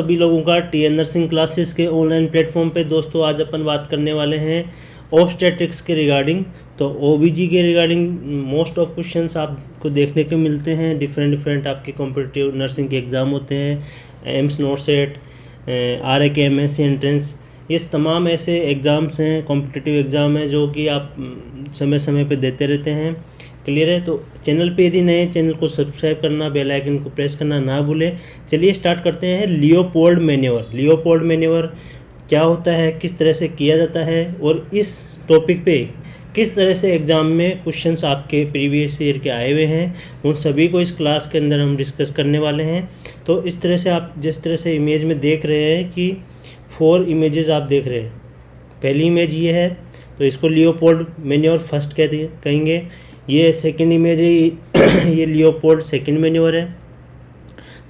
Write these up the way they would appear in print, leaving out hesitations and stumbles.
सभी लोगों का टीएन नर्सिंग क्लासेस के ऑनलाइन प्लेटफॉर्म पे दोस्तों आज अपन बात करने वाले हैं ऑब्स्टेट्रिक्स के रिगार्डिंग। तो ओबीजी के रिगार्डिंग मोस्ट ऑफ क्वेश्चंस आपको देखने को मिलते हैं। डिफरेंट आपके कॉम्पिटिटिव नर्सिंग के एग्ज़ाम होते हैं, AIIMS NORCET, RAK Msc entrance, ये तमाम ऐसे एग्ज़ाम्स हैं, कॉम्पिटिटिव एग्ज़ाम हैं जो कि आप समय समय पे देते रहते हैं। क्लियर है? तो चैनल पे यदि नए चैनल को सब्सक्राइब करना, बेल आइकन को प्रेस करना ना भूलें। चलिए स्टार्ट करते हैं। Leopold manoeuvre. लियोपोल्ड मैन्यूवर क्या होता है, किस तरह से किया जाता है और इस टॉपिक पे किस तरह से एग्ज़ाम में क्वेश्चंस आपके प्रीवियस ईयर के आए हुए हैं, उन सभी को इस क्लास के अंदर हम डिस्कस करने वाले हैं। तो इस तरह से आप जिस तरह से इमेज में देख रहे हैं कि 4 इमेजेस आप देख रहे हैं। पहली इमेज ये है तो इसको लियोपोल्ड मैन्यूवर फर्स्ट कहेंगे। ये सेकंड इमेज है, ये लियोपोल्ड सेकंड मैन्यूवर है।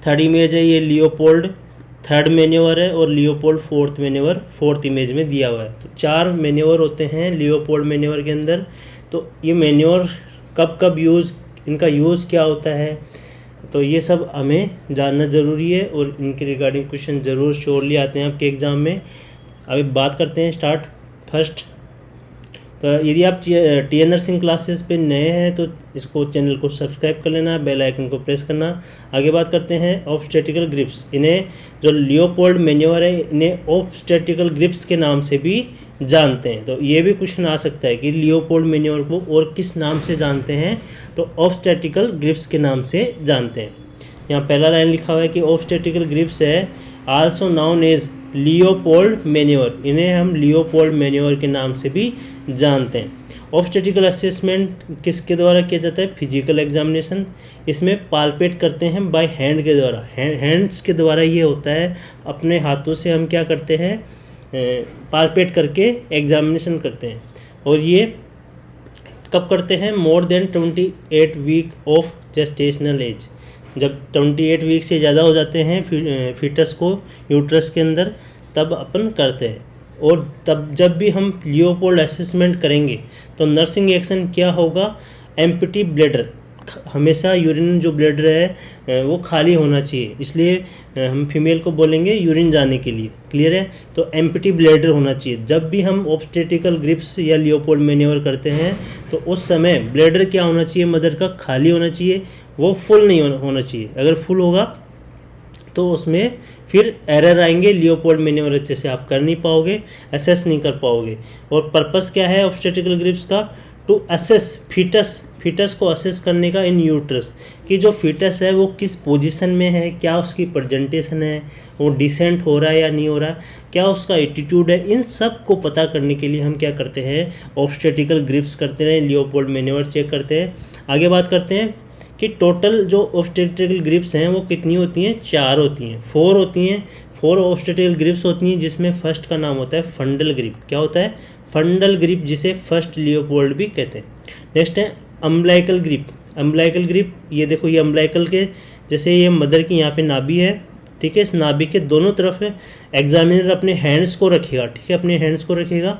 थर्ड इमेज है, ये लियोपोल्ड थर्ड मैन्यूवर है और Leopold fourth manoeuvre fourth image में दिया हुआ है। तो 4 मैन्यूवर होते हैं लियोपोल्ड मैन्यूवर के अंदर। तो ये मैन्यूवर कब कब यूज़, इनका यूज़ क्या होता है, तो ये सब हमें जानना ज़रूरी है और इनके रिगार्डिंग क्वेश्चन ज़रूर श्योरली आते हैं आपके एग्ज़ाम में। अभी बात करते हैं स्टार्ट फर्स्ट। तो यदि आप टीएन नर्सिंग क्लासेस पे नए हैं तो इसको चैनल को सब्सक्राइब कर लेना, बेल आइकन को प्रेस करना। आगे बात करते हैं ऑब्स्टेट्रिकल ग्रिप्स। इन्हें जो लियोपोल्ड मैन्यूवर है, इन्हें ऑब्स्टेट्रिकल ग्रिप्स के नाम से भी जानते हैं। तो ये भी क्वेश्चन आ सकता है कि लियोपोल्ड मैन्यूवर को और किस नाम से जानते हैं, तो ऑब्स्टेट्रिकल ग्रिप्स के नाम से जानते हैं। यहाँ पहला लाइन लिखा हुआ है कि ऑब्स्टेट्रिकल ग्रिप्स है also known as Leopold manoeuvre. इन्हें हम लियोपोल्ड मैन्यूवर के नाम से भी जानते हैं। ऑब्स्टेट्रिकल असेसमेंट किसके द्वारा किया जाता है? Physical examination. इसमें पालपेट करते हैं बाय हैंड के द्वारा, हैंड्स के द्वारा ये होता है। अपने हाथों से हम क्या करते हैं, पालपेट करके एग्जामिनेशन करते हैं। और ये कब करते हैं? More than 28 week of gestational age. जब 28 वीक से ज़्यादा हो जाते हैं फीटस को यूट्रस के अंदर, तब अपन करते हैं। और तब जब भी हम लियोपोल्ड असेसमेंट करेंगे तो नर्सिंग एक्शन क्या होगा? एम्प्टी ब्लैडर, हमेशा यूरिन जो ब्लैडर है वो खाली होना चाहिए, इसलिए हम फीमेल को बोलेंगे यूरिन जाने के लिए। क्लियर है? तो एम्प्टी ब्लैडर होना चाहिए। जब भी हम ऑब्स्टेट्रिकल ग्रिप्स या लियोपोल्ड मैन्यूवर करते हैं तो उस समय ब्लैडर क्या होना चाहिए? मदर का खाली होना चाहिए, वो फुल नहीं होना चाहिए। अगर फुल होगा तो उसमें फिर एरर आएंगे, लियोपोल्ड मैन्यूवर अच्छे से आप कर नहीं पाओगे, असेस नहीं कर पाओगे। और पर्पस क्या है ऑब्स्टेट्रिकल ग्रिप्स का? टू असेस फीटस को असेस करने का इन यूट्रस, कि जो फीटस है वो किस पोजीशन में है, क्या उसकी प्रेजेंटेशन है, वो डिसेंट हो रहा है या नहीं हो रहा, क्या उसका एटीट्यूड है। इन सब को पता करने के लिए हम क्या करते हैं? ऑब्स्टेट्रिकल ग्रिप्स करते हैं, लियोपोल्ड मैन्यूवर चेक करते हैं। आगे बात करते हैं कि टोटल जो ऑब्स्टेट्रिकल ग्रिप्स हैं वो कितनी होती हैं? 4 होती हैं, 4 होती हैं। 4 ऑब्स्टेट्रिकल ग्रिप्स होती हैं, जिसमें फर्स्ट का नाम होता है फंडल ग्रिप। क्या होता है? फंडल ग्रिप, जिसे फर्स्ट लियोपोल्ड भी कहते हैं। नेक्स्ट है अम्ब्लाइकल ग्रिप। अम्ब्लाइकल ग्रिप, ये देखो, ये अम्ब्लाइकल के जैसे ये मदर की यहाँ पे नाभि है, ठीक है, इस नाभि के दोनों तरफ एग्जामिनर अपने हैंड्स को रखेगा, ठीक है, अपने हैंड्स को रखेगा।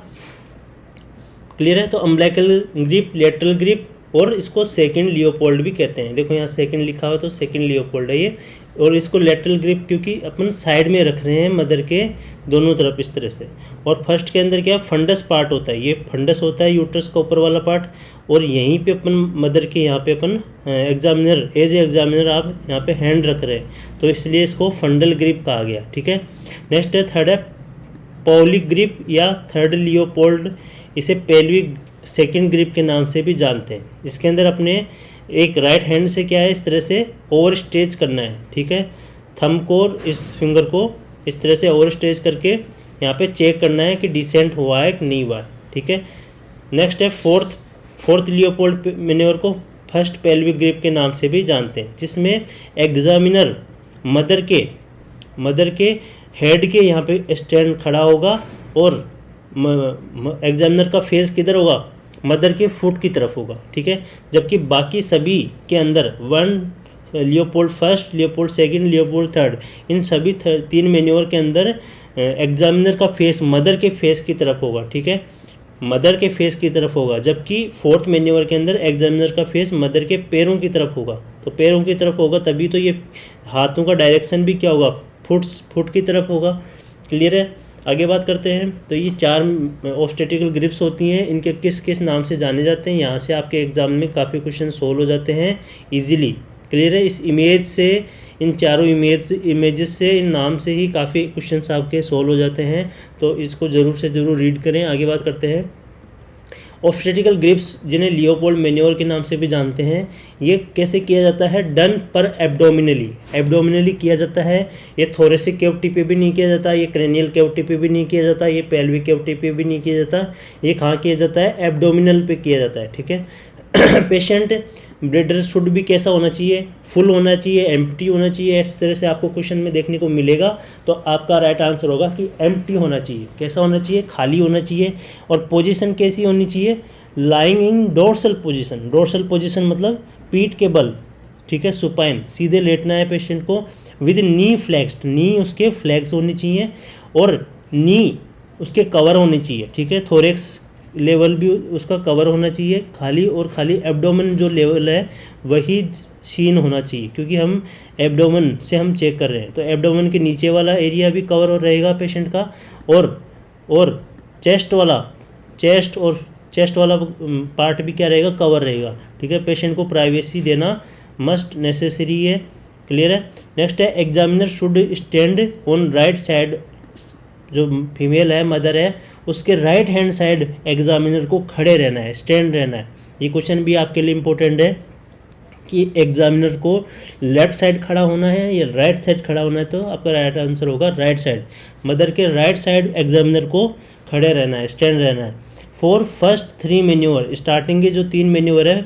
क्लियर है? तो अम्ब्लाइकल ग्रिप, लेटरल ग्रिप, और इसको सेकंड लियोपोल्ड भी कहते हैं। देखो यहाँ सेकंड लिखा हुआ तो सेकंड लियोपोल्ड है ये। और इसको लेटरल ग्रिप क्योंकि अपन साइड में रख रहे हैं मदर के दोनों तरफ इस तरह से। और फर्स्ट के अंदर क्या फंडस पार्ट होता है, ये फंडस होता है यूट्रस का ऊपर वाला पार्ट, और यहीं पे अपन मदर के यहाँ पे अपन एग्जामिनर, एज एग्जामिनर आप यहाँ पे हैंड रख रहे हैं, तो इसलिए इसको फंडल ग्रिप कहा गया। ठीक है। नेक्स्ट है थर्ड है पॉलिक ग्रिप या थर्ड लियोपोल्ड। इसे पेल्विक सेकंड ग्रिप के नाम से भी जानते हैं। इसके अंदर अपने एक राइट हैंड से क्या है, इस तरह से ओवर स्ट्रेच करना है, ठीक है, थंब को और इस फिंगर को इस तरह से ओवर स्ट्रेच करके यहाँ पे चेक करना है कि डिसेंट हुआ है कि नहीं हुआ है। ठीक है। नेक्स्ट है फोर्थ लियोपोल्ड मैन्यूवर को फर्स्ट पेल्विक ग्रिप के नाम से भी जानते हैं, जिसमें एग्जामिनर मदर के हेड के यहाँ पे स्टैंड खड़ा होगा और एग्जामिनर का फेस किधर होगा? मदर के फुट की तरफ होगा। ठीक है। जबकि बाकी सभी के अंदर Leopold first, Leopold second, Leopold third, इन सभी 3 मैन्यूवर के अंदर एग्जामिनर का फेस मदर के फेस की तरफ होगा। ठीक है, मदर के फेस की तरफ होगा। जबकि फोर्थ मैन्यूवर के अंदर एग्जामिनर का फेस मदर के पैरों की तरफ होगा। तो पैरों की तरफ होगा तभी तो ये हाथों का डायरेक्शन भी क्या होगा? फुट की तरफ होगा। क्लियर है। आगे बात करते हैं। तो ये 4 ऑब्स्टेट्रिकल ग्रिप्स होती हैं, इनके किस किस नाम से जाने जाते हैं। यहाँ से आपके एग्जाम में काफ़ी क्वेश्चन सोल्व हो जाते हैं ईजिली। क्लियर है। इस इमेज से, इन चारों इमेजेस से, इन नाम से ही काफ़ी क्वेश्चंस आपके सोल्व हो जाते हैं, तो इसको ज़रूर से ज़रूर रीड करें। आगे बात करते हैं। ऑब्स्टेट्रिकल ग्रिप्स जिन्हें लियोपोल्ड मैन्यूवर के नाम से भी जानते हैं, ये कैसे किया जाता है? डन पर एब्डोमिनली किया जाता है। ये थोरेसिक कैविटी पे भी नहीं किया जाता, ये क्रेनियल कैविटी पे भी नहीं किया जाता, ये पेल्विक कैविटी पे भी नहीं किया जाता। ये कहाँ किया जाता है? एब्डोमिनल पे किया जाता है। ठीक है। पेशेंट ब्लैडर शुड भी कैसा होना चाहिए? फुल होना चाहिए, एम्प्टी होना चाहिए। इस तरह से आपको क्वेश्चन में देखने को मिलेगा, तो आपका राइट आंसर होगा कि एम्प्टी होना चाहिए। कैसा होना चाहिए? खाली होना चाहिए। और पोजीशन कैसी होनी चाहिए? Lying in dorsal position. Dorsal position मतलब पीठ के बल। ठीक है। सुपाइन, सीधे लेटना है पेशेंट को, विद नी फ्लैक्स्ड। नी उसके फ्लैक्स होनी चाहिए और नी उसके कवर होने चाहिए। ठीक है। थोरेक्स लेवल भी उसका कवर होना चाहिए, खाली, और खाली एब्डोमेन जो लेवल है वही सीन होना चाहिए, क्योंकि हम एब्डोमेन से हम चेक कर रहे हैं। तो एब्डोमेन के नीचे वाला एरिया भी कवर हो रहेगा पेशेंट का, और चेस्ट वाला पार्ट भी क्या रहेगा? कवर रहेगा। ठीक है। पेशेंट को प्राइवेसी देना मस्ट नेसेसरी है। क्लियर है। नेक्स्ट है, examiner should stand on right side. जो फीमेल है, मदर है, उसके राइट हैंड साइड एग्जामिनर को खड़े रहना है, स्टैंड रहना है। ये क्वेश्चन भी आपके लिए इम्पोर्टेंट है कि एग्जामिनर को लेफ्ट साइड खड़ा होना है या राइट साइड खड़ा होना है, तो आपका राइट आंसर होगा राइट साइड। मदर के राइट साइड एग्जामिनर को खड़े रहना है, स्टैंड रहना है। फॉर फर्स्ट 3 मैन्यूवर, स्टार्टिंग के जो 3 मैन्यूवर है,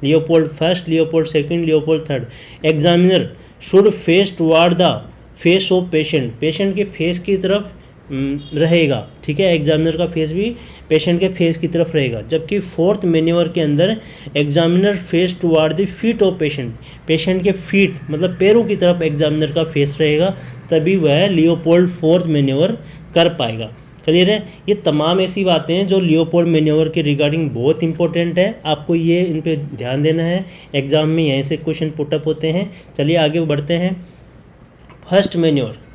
Leopold first, Leopold second, Leopold third, examiner should face toward the face of patient. Patient के फेस की तरफ रहेगा। ठीक है। एग्जामिनर का फेस भी पेशेंट के फेस की तरफ रहेगा। जबकि 4th मैन्यूवर के अंदर examiner face toward the feet of patient. Patient के फीट मतलब पैरों की तरफ एग्जामिनर का फेस रहेगा, तभी वह लियोपोल्ड 4th मैन्यूवर कर पाएगा। क्लियर है। ये तमाम ऐसी बातें हैं जो लियोपोल्ड मैन्यूवर के रिगार्डिंग बहुत इंपॉर्टेंट है, आपको ये इन पे ध्यान देना है। एग्जाम में यहीं से क्वेश्चन पुटअप होते हैं। चलिए आगे बढ़ते हैं।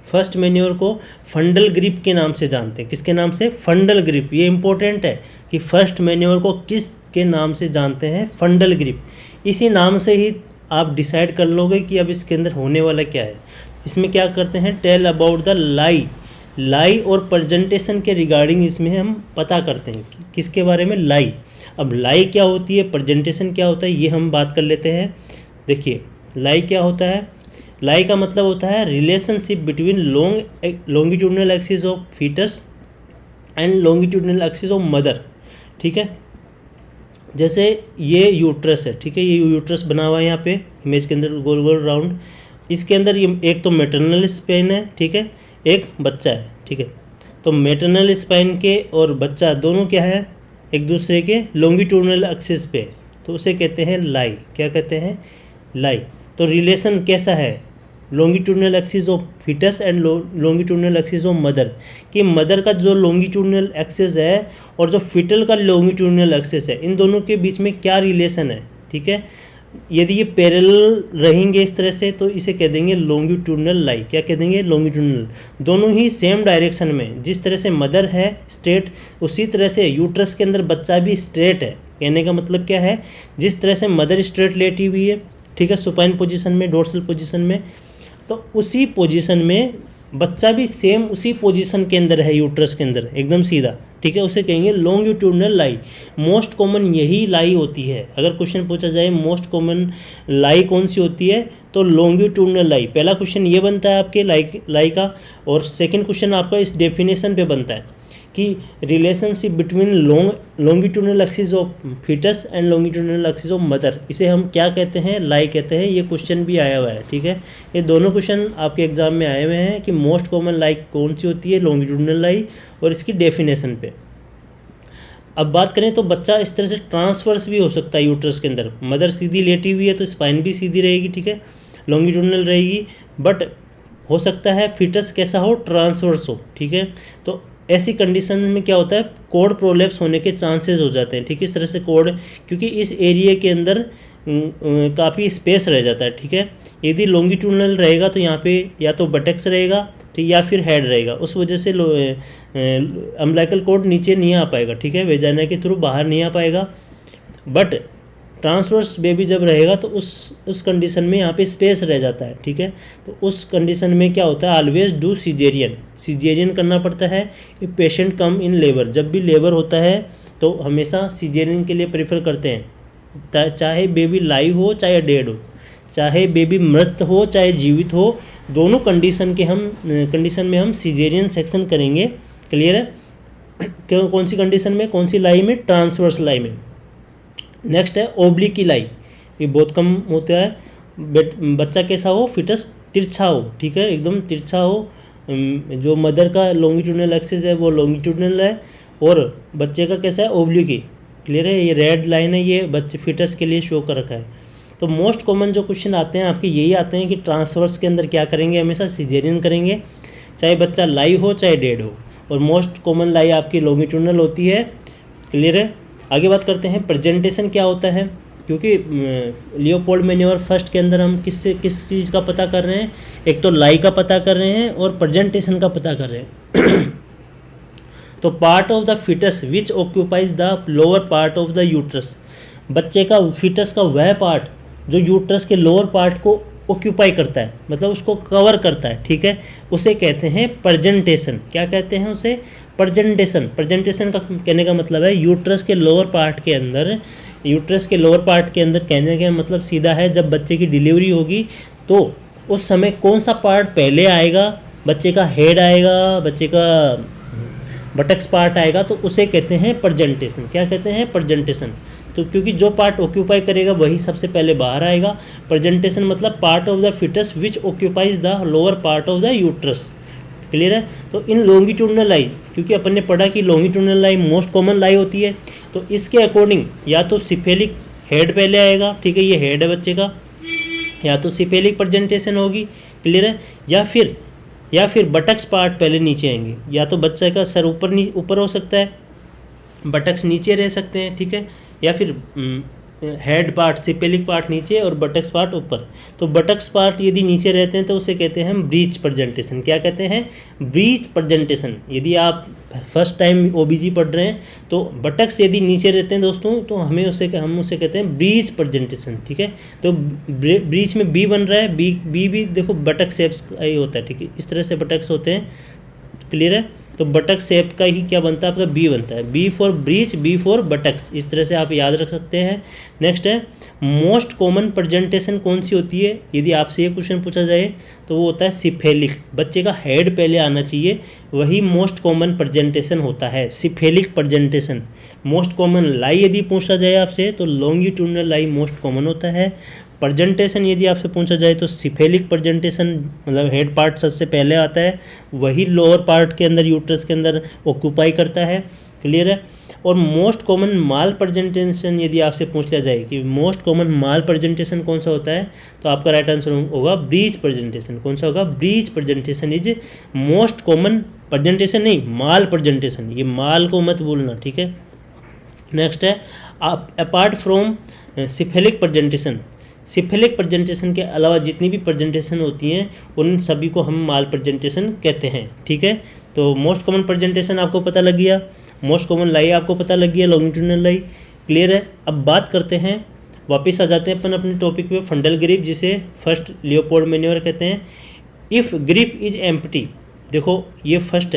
फर्स्ट मैन्यूवर को फंडल ग्रिप के नाम से जानते हैं। किसके नाम से? फंडल ग्रिप। ये इंपॉर्टेंट है कि फर्स्ट मैन्यूवर को किस के नाम से जानते हैं? फंडल ग्रिप। इसी नाम से ही आप डिसाइड कर लोगे कि अब इसके अंदर होने वाला क्या है। इसमें क्या करते हैं? टेल अबाउट द लाई और प्रेजेंटेशन के रिगार्डिंग इसमें हम पता करते हैं कि किसके बारे में? लाई। अब लाई क्या होती है, प्रेजेंटेशन क्या होता है, ये हम बात कर लेते हैं। देखिए, लाई क्या होता है? लाई का मतलब होता है relationship between longitudinal axis of foetus and longitudinal axis of mother. ठीक है। जैसे ये यूट्रस है। ठीक है। ये यूट्रस बना हुआ है यहाँ पे इमेज के अंदर, गोल गोल राउंड। इसके अंदर ये एक तो मैटरनल स्पाइन है। ठीक है। एक बच्चा है। ठीक है। तो मैटरनल स्पाइन के और बच्चा दोनों क्या है? एक दूसरे के लॉन्गिट्यूडनल एक्सिस पे, तो उसे कहते हैं लाई। क्या कहते हैं? लाई। तो रिलेशन कैसा है? Longitudinal axis of foetus and longitudinal axis of mother, कि मदर का जो लॉन्गिट्यूडनल एक्सिस है और जो फीटल का लॉन्गिट्यूडनल एक्सिस है, इन दोनों के बीच में क्या रिलेशन है। ठीक है। यदि ये पैरेलल रहेंगे इस तरह से, तो इसे कह देंगे लॉन्गिट्यूडनल लाई। क्या कह देंगे? लॉन्गिट्यूडनल। दोनों ही सेम डायरेक्शन में, जिस तरह से मदर है स्ट्रेट, उसी तरह से यूट्रस के अंदर बच्चा भी स्ट्रेट है। कहने का मतलब क्या है? जिस तरह से मदर स्ट्रेट लेटी हुई है, ठीक है, सुपाइन पोजीशन में, डोर्सल पोजीशन में, तो उसी पोजीशन में बच्चा भी सेम उसी पोजीशन के अंदर है, यूट्रस के अंदर एकदम सीधा। ठीक है। उसे कहेंगे लॉन्गिट्यूडनल लाई। मोस्ट कॉमन यही लाई होती है। अगर क्वेश्चन पूछा जाए मोस्ट कॉमन लाई कौन सी होती है, तो लॉन्गिट्यूडनल लाई। पहला क्वेश्चन ये बनता है आपके लाई का, और सेकंड क्वेश्चन आपका इस डेफिनेशन पे बनता है कि relationship between longitudinal axis of foetus and longitudinal axis of mother, इसे हम क्या कहते हैं? लाई कहते हैं। ये क्वेश्चन भी आया हुआ है। ठीक है। ये दोनों क्वेश्चन आपके एग्जाम में आए हुए हैं कि मोस्ट कॉमन लाई कौन सी होती है, लॉन्गिट्यूडनल लाई, और इसकी डेफिनेशन पे। अब बात करें तो बच्चा इस तरह से ट्रांसवर्स भी हो सकता है यूट्रस के अंदर। मदर सीधी लेटी हुई है तो स्पाइन भी सीधी रहेगी। ठीक है। लॉन्गिट्यूडनल रहेगी, बट हो सकता है फीटस कैसा हो? ट्रांसवर्स हो। ठीक है। तो ऐसी कंडीशन में क्या होता है? कोड प्रोलेप्स होने के चांसेस हो जाते हैं। ठीक है। इस तरह से कोड, क्योंकि इस एरिया के अंदर काफ़ी स्पेस रह जाता है, ठीक है। यदि लॉन्गिट्यूडनल रहेगा तो यहाँ पे या तो बटक्स रहेगा, ठीक, या फिर हेड रहेगा, उस वजह से अम्बिलिकल कॉर्ड नीचे नहीं आ पाएगा, ठीक है, वेजाइना के थ्रू बाहर नहीं आ पाएगा। बट ट्रांसवर्स बेबी जब रहेगा तो उस कंडीशन में यहाँ पे स्पेस रह जाता है, ठीक है। तो उस कंडीशन में क्या होता है, ऑलवेज डू सीजेरियन करना पड़ता है। ये पेशेंट कम इन लेबर, जब भी लेबर होता है तो हमेशा सीजेरियन के लिए प्रेफर करते हैं, चाहे बेबी लाइव हो चाहे डेड हो, चाहे बेबी मृत हो चाहे जीवित हो, दोनों कंडीशन में हम सीजेरियन सेक्शन करेंगे। क्लियर है। कौन सी कंडीशन में, कौन सी लाई में, ट्रांसवर्स लाई में। नेक्स्ट है ओब्लिक की लाई, ये बहुत कम होता है। बच्चा कैसा हो, फिटस तिरछा हो, ठीक है, एकदम तिरछा हो। जो मदर का लॉन्गिट्यूडनल एक्सिस है वो लॉन्गिट्यूडनल है, और बच्चे का कैसा है, ओब्लिक। क्लियर है। ये रेड लाइन है, ये बच्चे फिटस के लिए शो कर रखा है। तो मोस्ट कॉमन जो क्वेश्चन आते हैं आपके यही आते हैं कि ट्रांसवर्स के अंदर क्या करेंगे, हमेशा सीजेरियन करेंगे, चाहे बच्चा लाइव हो चाहे डेड हो, और मोस्ट कॉमन लाई आपकी लॉन्गिट्यूडनल होती है। क्लियर है। आगे बात करते हैं प्रेजेंटेशन क्या होता है, क्योंकि लियोपोल्ड मैन्यूवर फर्स्ट के अंदर हम किस चीज़ का पता कर रहे हैं, एक तो लाई का पता कर रहे हैं और प्रेजेंटेशन का पता कर रहे हैं। तो part of the foetus which occupies the lower part of the uterus, बच्चे का फिटस का वह पार्ट जो यूट्रस के लोअर पार्ट को ऑक्यूपाई करता है, मतलब उसको कवर करता है, ठीक है, उसे कहते हैं प्रेजेंटेशन। क्या कहते हैं उसे, प्रेजेंटेशन का कहने का मतलब है यूट्रस के लोअर पार्ट के अंदर कहने का मतलब सीधा है, जब बच्चे की डिलीवरी होगी तो उस समय कौन सा पार्ट पहले आएगा, बच्चे का हेड आएगा, बच्चे का बटक्स पार्ट आएगा, तो उसे कहते हैं प्रेजेंटेशन। क्या कहते हैं, प्रेजेंटेशन। तो क्योंकि जो पार्ट ऑक्यूपाई करेगा वही सबसे पहले बाहर आएगा। प्रेजेंटेशन मतलब part of the foetus which occupies the lower part of the uterus. Clear है। तो इन लॉन्गिट्यूडनल लाई, क्योंकि अपन ने पढ़ा कि लॉन्गिट्यूडनल लाई मोस्ट कॉमन लाई होती है, तो इसके अकॉर्डिंग या तो सिफेलिक हेड पहले आएगा, ठीक है, ये हेड है बच्चे का, या तो सिफेलिक प्रेजेंटेशन होगी। क्लियर है। या फिर बटक्स पार्ट पहले नीचे आएंगे, या तो बच्चे का सर ऊपर हो सकता है, बटक्स नीचे रह सकते हैं, ठीक है, या फिर हेड पार्ट सिपेलिक पार्ट नीचे और बटक्स पार्ट ऊपर। तो बटक्स पार्ट यदि नीचे रहते हैं तो उसे कहते हैं हम ब्रीच प्रेजेंटेशन। क्या कहते हैं, ब्रीच प्रेजेंटेशन। यदि आप फर्स्ट टाइम ओबीजी पढ़ रहे हैं तो बटक्स यदि नीचे रहते हैं दोस्तों, तो हम उसे कहते हैं ब्रीच प्रेजेंटेशन, ठीक है। तो ब्रीच में बी बन रहा है, बी भी देखो बटक शेप्स का ही होता है, ठीक है, इस तरह से बटक्स होते हैं। क्लियर है। तो बटक शेप का ही क्या बनता है आपका, बी बनता है, B for breech, B for buttocks, इस तरह से आप याद रख सकते हैं। नेक्स्ट है मोस्ट कॉमन प्रेजेंटेशन कौन सी होती है, यदि आपसे ये क्वेश्चन पूछा जाए तो वो होता है सिफेलिक। बच्चे का हेड पहले आना चाहिए, वही मोस्ट कॉमन प्रेजेंटेशन होता है, सिफेलिक प्रेजेंटेशन। मोस्ट कॉमन लाई यदि पूछा जाए आपसे तो लॉन्गिट्यूडनल लाई मोस्ट कॉमन होता है। प्रेजेंटेशन यदि आपसे पूछा जाए तो सिफेलिक प्रेजेंटेशन, मतलब हेड पार्ट सबसे पहले आता है, वही लोअर पार्ट के अंदर यूट्रस के अंदर ऑक्यूपाई करता है। क्लियर है। और मोस्ट कॉमन माल प्रेजेंटेशन यदि आपसे पूछ लिया जाए कि मोस्ट कॉमन माल प्रेजेंटेशन कौन सा होता है, तो आपका राइट आंसर होगा ब्रीच प्रेजेंटेशन। कौन सा होगा, breech presentation is most common presentation, नहीं माल प्रेजेंटेशन, ये माल को मत भूलना, ठीक है। नेक्स्ट है apart from cephalic presentation, cephalic presentation के अलावा जितनी भी प्रेजेंटेशन होती हैं उन सभी को हम माल प्रेजेंटेशन कहते हैं, ठीक है। तो मोस्ट कॉमन प्रेजेंटेशन आपको पता लग गया, मोस्ट कॉमन लाई आपको पता लग गया, लॉन्गिट्यूडनल लाई। क्लियर है। अब बात करते हैं, वापस आ जाते हैं अपन अपने टॉपिक पे, फंडल ग्रिप, जिसे फर्स्ट लियोपोल्ड मैन्यूवर कहते हैं। इफ़ ग्रिप इज एम्प्टी, देखो ये फर्स्ट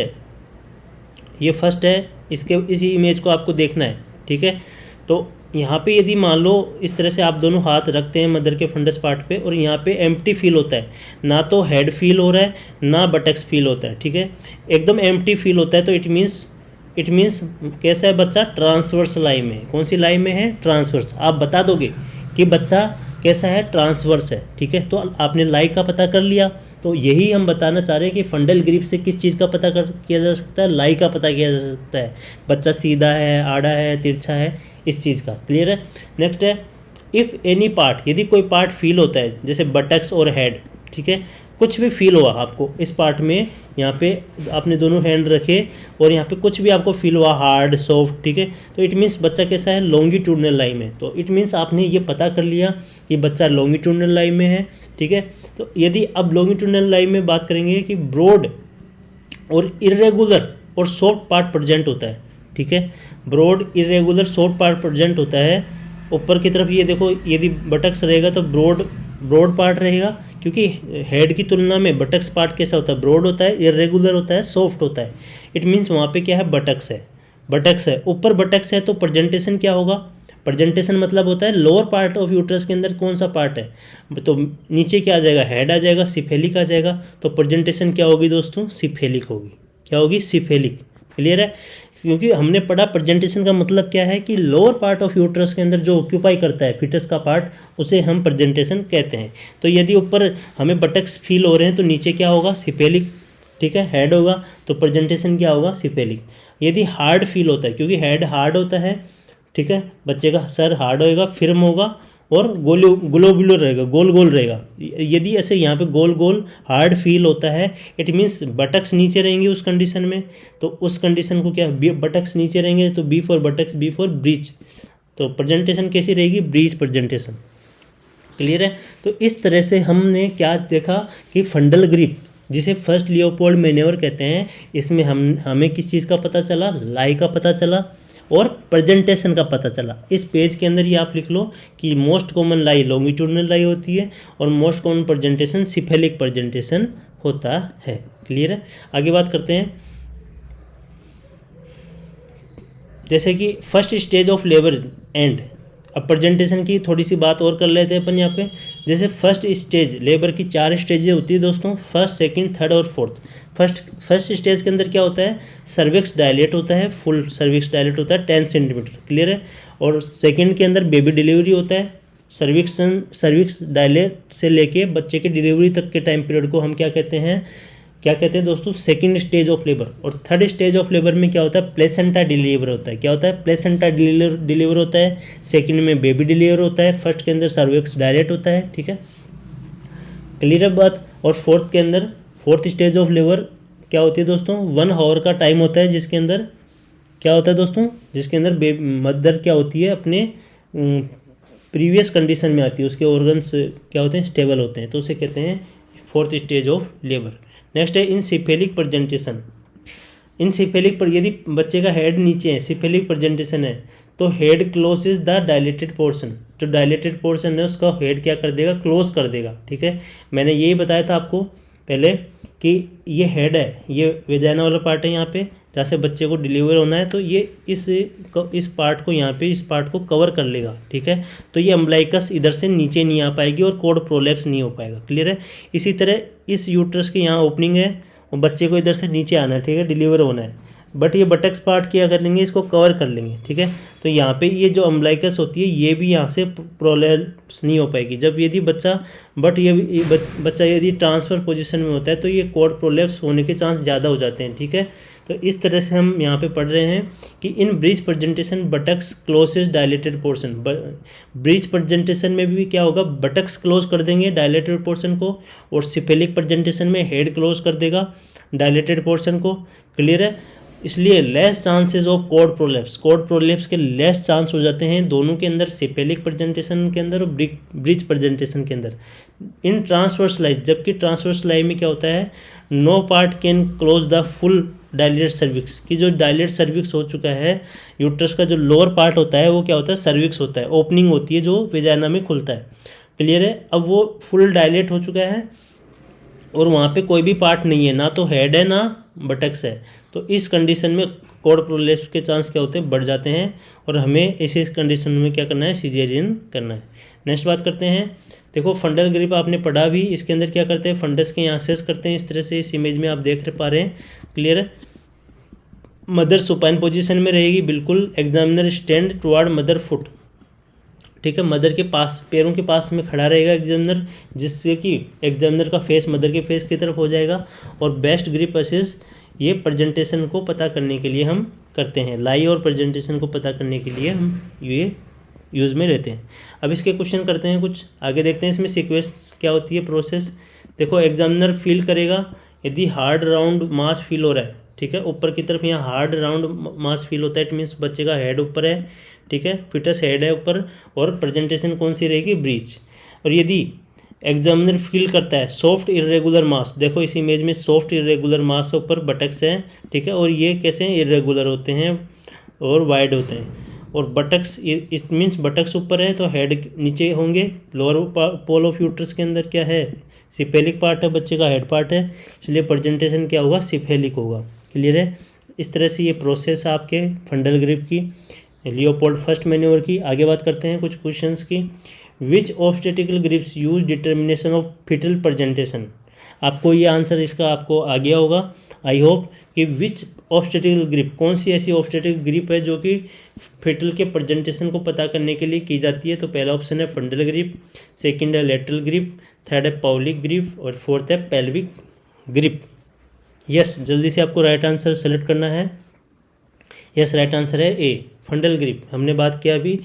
है, इस इमेज को आपको देखना है, ठीक है। तो यहाँ पे यदि मान लो इस तरह से आप दोनों हाथ रखते हैं मदर के फंडस पार्ट पे, और यहाँ पे एम्प्टी फील होता है, ना तो हेड फील हो रहा है ना बटक्स फील होता है, ठीक है, एकदम एम्प्टी फील होता है। तो इट मीन्स कैसा है बच्चा, ट्रांसवर्स लाई में। कौन सी लाई में है, ट्रांसवर्स। आप बता दोगे कि बच्चा कैसा है, ट्रांसवर्स है, ठीक है। तो आपने लाई का पता कर लिया, तो यही हम बताना चाह रहे हैं कि फंडल ग्रिप से किस चीज़ का पता किया जा सकता है, लाई का पता किया जा सकता है, बच्चा सीधा है, आड़ा है, तिरछा है, इस चीज़ का। क्लियर है। नेक्स्ट है इफ़ एनी पार्ट, यदि कोई पार्ट फील होता है जैसे बटक्स और हेड, ठीक है, कुछ भी फील हुआ आपको इस पार्ट में, यहाँ पे आपने दोनों हैंड रखे और यहाँ पे कुछ भी आपको फील हुआ हार्ड सॉफ्ट, ठीक है, तो इट मीन्स बच्चा कैसा है, लॉन्गिट्यूडनल लाइन में। तो इट मीन्स आपने ये पता कर लिया कि बच्चा लॉन्गिट्यूडनल लाइन में है, ठीक है। तो यदि अब लॉन्गिट्यूडनल लाइन में बात करेंगे कि ब्रॉड और इरेगुलर और सॉफ्ट पार्ट प्रेजेंट होता है, ठीक है, broad irregular soft part present होता है। ऊपर की तरफ ये देखो, यदि बटक्स रहेगा तो ब्रॉड पार्ट रहेगा, क्योंकि हेड की तुलना में बटक्स पार्ट कैसा होता है, ब्रॉड होता है, इरेगुलर होता है, सॉफ्ट होता है। इट मीन्स वहाँ पे क्या है, बटक्स है, ऊपर बटक्स है, तो प्रेजेंटेशन क्या होगा, प्रेजेंटेशन मतलब होता है लोअर पार्ट ऑफ यूट्रस के अंदर कौन सा पार्ट है, तो नीचे क्या आ जाएगा, हेड आ जाएगा, सिफेलिक आ जाएगा। तो प्रेजेंटेशन क्या होगी दोस्तों, सिफेलिक होगी। क्या होगी, सिफेलिक। क्लियर है, क्योंकि हमने पढ़ा प्रेजेंटेशन का मतलब क्या है कि लोअर पार्ट ऑफ यूट्रस के अंदर जो ऑक्यूपाई करता है फिटस का पार्ट, उसे हम प्रेजेंटेशन कहते हैं। तो यदि ऊपर हमें बटक्स फील हो रहे हैं तो नीचे क्या होगा, सिफेलिक, ठीक है, हेड होगा, तो प्रेजेंटेशन क्या होगा, सिफेलिक। यदि हार्ड फील होता है, क्योंकि हेड हार्ड होता है, ठीक है, बच्चे का सर हार्ड होएगा, फिर्म होगा और ग्लोबुलर रहेगा, गोल गोल रहेगा। यदि ऐसे यहाँ पे गोल गोल हार्ड फील होता है, इट मीन्स बटक्स नीचे रहेंगे उस कंडीशन में। तो उस कंडीशन को क्या, बटक्स नीचे रहेंगे, तो B for buttocks, B for breech. तो प्रेजेंटेशन कैसी रहेगी, ब्रीच प्रेजेंटेशन। क्लियर है। तो इस तरह से हमने क्या देखा कि फंडल ग्रिप, जिसे फर्स्ट लियोपोल्ड मैन्यूवर कहते हैं, इसमें हमें किस चीज़ का पता चला, लाई का पता चला और प्रेजेंटेशन का पता चला। इस पेज के अंदर ये आप लिख लो कि मोस्ट कॉमन लाई लॉन्गिट्यूडनल लाई होती है और most common presentation cephalic presentation होता है। क्लियर है। आगे बात करते हैं, जैसे कि first stage of labour and. अब प्रेजेंटेशन की थोड़ी सी बात और कर लेते हैं अपन यहाँ पे। जैसे फर्स्ट स्टेज, लेबर की 4 स्टेजें होती है दोस्तों, फर्स्ट, सेकंड, थर्ड और फोर्थ। फर्स्ट स्टेज के अंदर क्या होता है, सर्विक्स डायलेट होता है, फुल सर्विक्स डायलेट होता है 10 सेंटीमीटर। क्लियर है। और सेकंड के अंदर बेबी डिलीवरी होता है, सर्विक्स डायलेट से लेके बच्चे के डिलीवरी तक के टाइम पीरियड को हम क्या कहते हैं दोस्तों, सेकंड स्टेज ऑफ लेबर। और थर्ड स्टेज ऑफ लेबर में क्या होता है, प्लेसेंटा डिलीवर होता है। क्या होता है, प्लेसेंटा डिलीवर होता है। सेकंड में बेबी डिलीवर होता है। फर्स्ट के अंदर सर्विक्स डायलेट होता है। ठीक है, क्लियर है बात। और फोर्थ के अंदर, फोर्थ स्टेज ऑफ लेबर क्या होती है दोस्तों, 1 आवर का टाइम होता है, जिसके अंदर क्या होता है दोस्तों, जिसके अंदर मदर क्या होती है, अपने प्रीवियस कंडीशन में आती है, उसके ऑर्गन्स क्या होते हैं, स्टेबल होते हैं, तो उसे कहते हैं fourth stage of labour. Next है इनसिफेलिक प्रेजेंटेशन। इनसिफेलिक पर यदि बच्चे का हेड नीचे है, सिफेलिक प्रेजेंटेशन है, तो head closes the dilated portion. जो डायलेटेड पोर्शन है उसका हेड क्या कर देगा, क्लोज कर देगा। ठीक है, मैंने यही बताया था आपको पहले कि ये हेड है, ये वेजाइना वाला पार्ट है, यहाँ पे जहाँ से बच्चे को डिलीवर होना है, तो ये इस पार्ट को यहाँ पे इस पार्ट को कवर कर लेगा। ठीक है, तो ये अम्बलाइकस इधर से नीचे नहीं आ पाएगी और कोड प्रोलेप्स नहीं हो पाएगा। क्लियर है। इसी तरह इस यूट्रस के यहाँ ओपनिंग है और बच्चे को इधर से नीचे आना है, ठीक है, डिलीवर होना है, बट ये बटक्स पार्ट क्या कर लेंगे, इसको कवर कर लेंगे। ठीक है, तो यहाँ पे ये जो अम्बलाइकस होती है, ये भी यहाँ से प्रोलेप्स नहीं हो पाएगी। जब यदि बच्चा यदि ट्रांसफर पोजीशन में होता है, तो ये कोड प्रोलेप्स होने के चांस ज़्यादा हो जाते हैं। ठीक है, तो इस तरह से हम यहाँ पे पढ़ रहे हैं कि इन breech presentation buttocks closes dilated portion. Breech presentation में भी क्या होगा, बटक्स क्लोज कर देंगे डायलेटेड पोर्शन को, और सिफेलिक प्रेजेंटेशन में हेड क्लोज कर देगा डायलेटेड पोर्शन को। क्लियर है। इसलिए less chances of code prolapse के लेस चांस हो जाते हैं दोनों के अंदर, सिफेलिक प्रेजेंटेशन के अंदर और ब्रीच प्रेजेंटेशन के अंदर। इन ट्रांसवर्स लाई, जबकि ट्रांसवर्स लाई में क्या होता है, no part can close the full dilated cervix. की जो डायलेट सर्विक्स हो चुका है, यूट्रस का जो लोअर पार्ट होता है वो क्या होता है, सर्विक्स होता है, ओपनिंग होती है जो वेजाइना में खुलता है। क्लियर है। अब वो फुल डायलेट हो चुका है और वहाँ पे कोई भी पार्ट नहीं है, ना तो हेड है ना बटक्स है, तो इस कंडीशन में कोड प्रोलेप्स के चांस क्या होते हैं, बढ़ जाते हैं, और हमें इस कंडीशन में क्या करना है, सिजेरियन करना है। नेक्स्ट बात करते हैं, देखो फंडल ग्रिप आपने पढ़ा भी, इसके अंदर क्या करते हैं, फंडस के यहाँ असेस करते हैं, इस तरह से इस इमेज में आप देख पा रहे हैं। क्लियर है। मदर सुपाइन पोजीशन में रहेगी बिल्कुल, examiner stand toward mother foot. ठीक है, मदर के पास, पैरों के पास में खड़ा रहेगा एग्जामिनर, जिससे कि एग्जामिनर का फेस मदर के फेस की तरफ हो जाएगा। और बेस्ट ग्रिप असेस ये प्रेजेंटेशन को पता करने के लिए हम करते हैं, लाई और प्रेजेंटेशन को पता करने के लिए हम ये यूज़ में रहते हैं। अब इसके क्वेश्चन करते हैं, कुछ आगे देखते हैं इसमें सीक्वेंस क्या होती है, प्रोसेस। देखो एग्जामिनर फील करेगा यदि हार्ड राउंड मास फील हो रहा है, ठीक है, ऊपर की तरफ यहाँ हार्ड राउंड मास फील होता है, इट मीन्स बच्चे का हेड ऊपर है, ठीक है, फिटस हेड है ऊपर, और प्रेजेंटेशन कौन सी रहेगी, ब्रीच। और यदि एग्जामिनर फील करता है सॉफ्ट इरेगुलर मास, देखो इस इमेज में सॉफ्ट इरेगुलर मास ऊपर बटक्स है, ठीक है, और ये कैसे इरेगुलर होते हैं और वाइड होते हैं, और बटक्स इट मीन्स बटक्स ऊपर है तो हेड नीचे होंगे। लोअर पोल ऑफ यूट्रस के अंदर क्या है, सिफेलिक पार्ट है, बच्चे का हेड पार्ट है, इसलिए प्रेजेंटेशन क्या होगा, सिफेलिक होगा। क्लियर है। इस तरह से ये प्रोसेस आपके फंडल ग्रिप की, लियोपोल्ड फर्स्ट मैन्यूवर की। आगे बात करते हैं कुछ क्वेश्चंस की। Which obstetrical grips use determination of fetal presentation. आपको ये आंसर इसका आपको आ गया होगा आई होप, कि विच ऑब्स्टेटिकल ग्रिप, कौन सी ऐसी ऑब्स्टेटिकल ग्रिप है जो कि फिटल के प्रेजेंटेशन को पता करने के लिए की जाती है। तो पहला ऑप्शन है फंडल ग्रिप, सेकंड है लेटरल ग्रिप, थर्ड है पाउलिक ग्रिप, और फोर्थ है पेल्विक ग्रिप। यस, जल्दी से आपको राइट आंसर सेलेक्ट करना है। यस, राइट आंसर है ए, फंडल ग्रिप। हमने बात किया अभी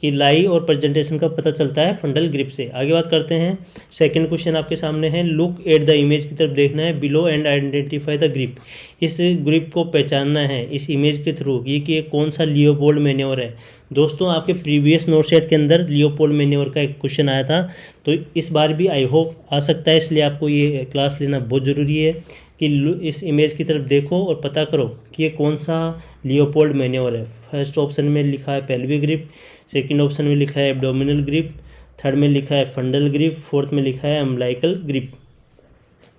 कि लाई और प्रेजेंटेशन का पता चलता है फंडल ग्रिप से। आगे बात करते हैं, सेकंड क्वेश्चन आपके सामने है, लुक एट द इमेज की तरफ देखना है, below and identify the grip. इस ग्रिप को पहचानना है इस इमेज के थ्रू, ये कि कौन सा लियोपोल्ड मैन्योवर है। दोस्तों आपके प्रीवियस नोटसेट के अंदर लियोपोल्ड मैन्योवर का एक क्वेश्चन आया था, तो इस बार भी आई होप आ सकता है, इसलिए आपको ये क्लास लेना बहुत ज़रूरी है कि इस इमेज की तरफ देखो और पता करो कि ये कौन सा लियोपोल्ड मैन्योवर है। फर्स्ट ऑप्शन में लिखा है पेल्विक ग्रिप, सेकंड ऑप्शन में लिखा है एब्डोमिनल ग्रिप, थर्ड में लिखा है फंडल ग्रिप, फोर्थ में लिखा है umbilical grip.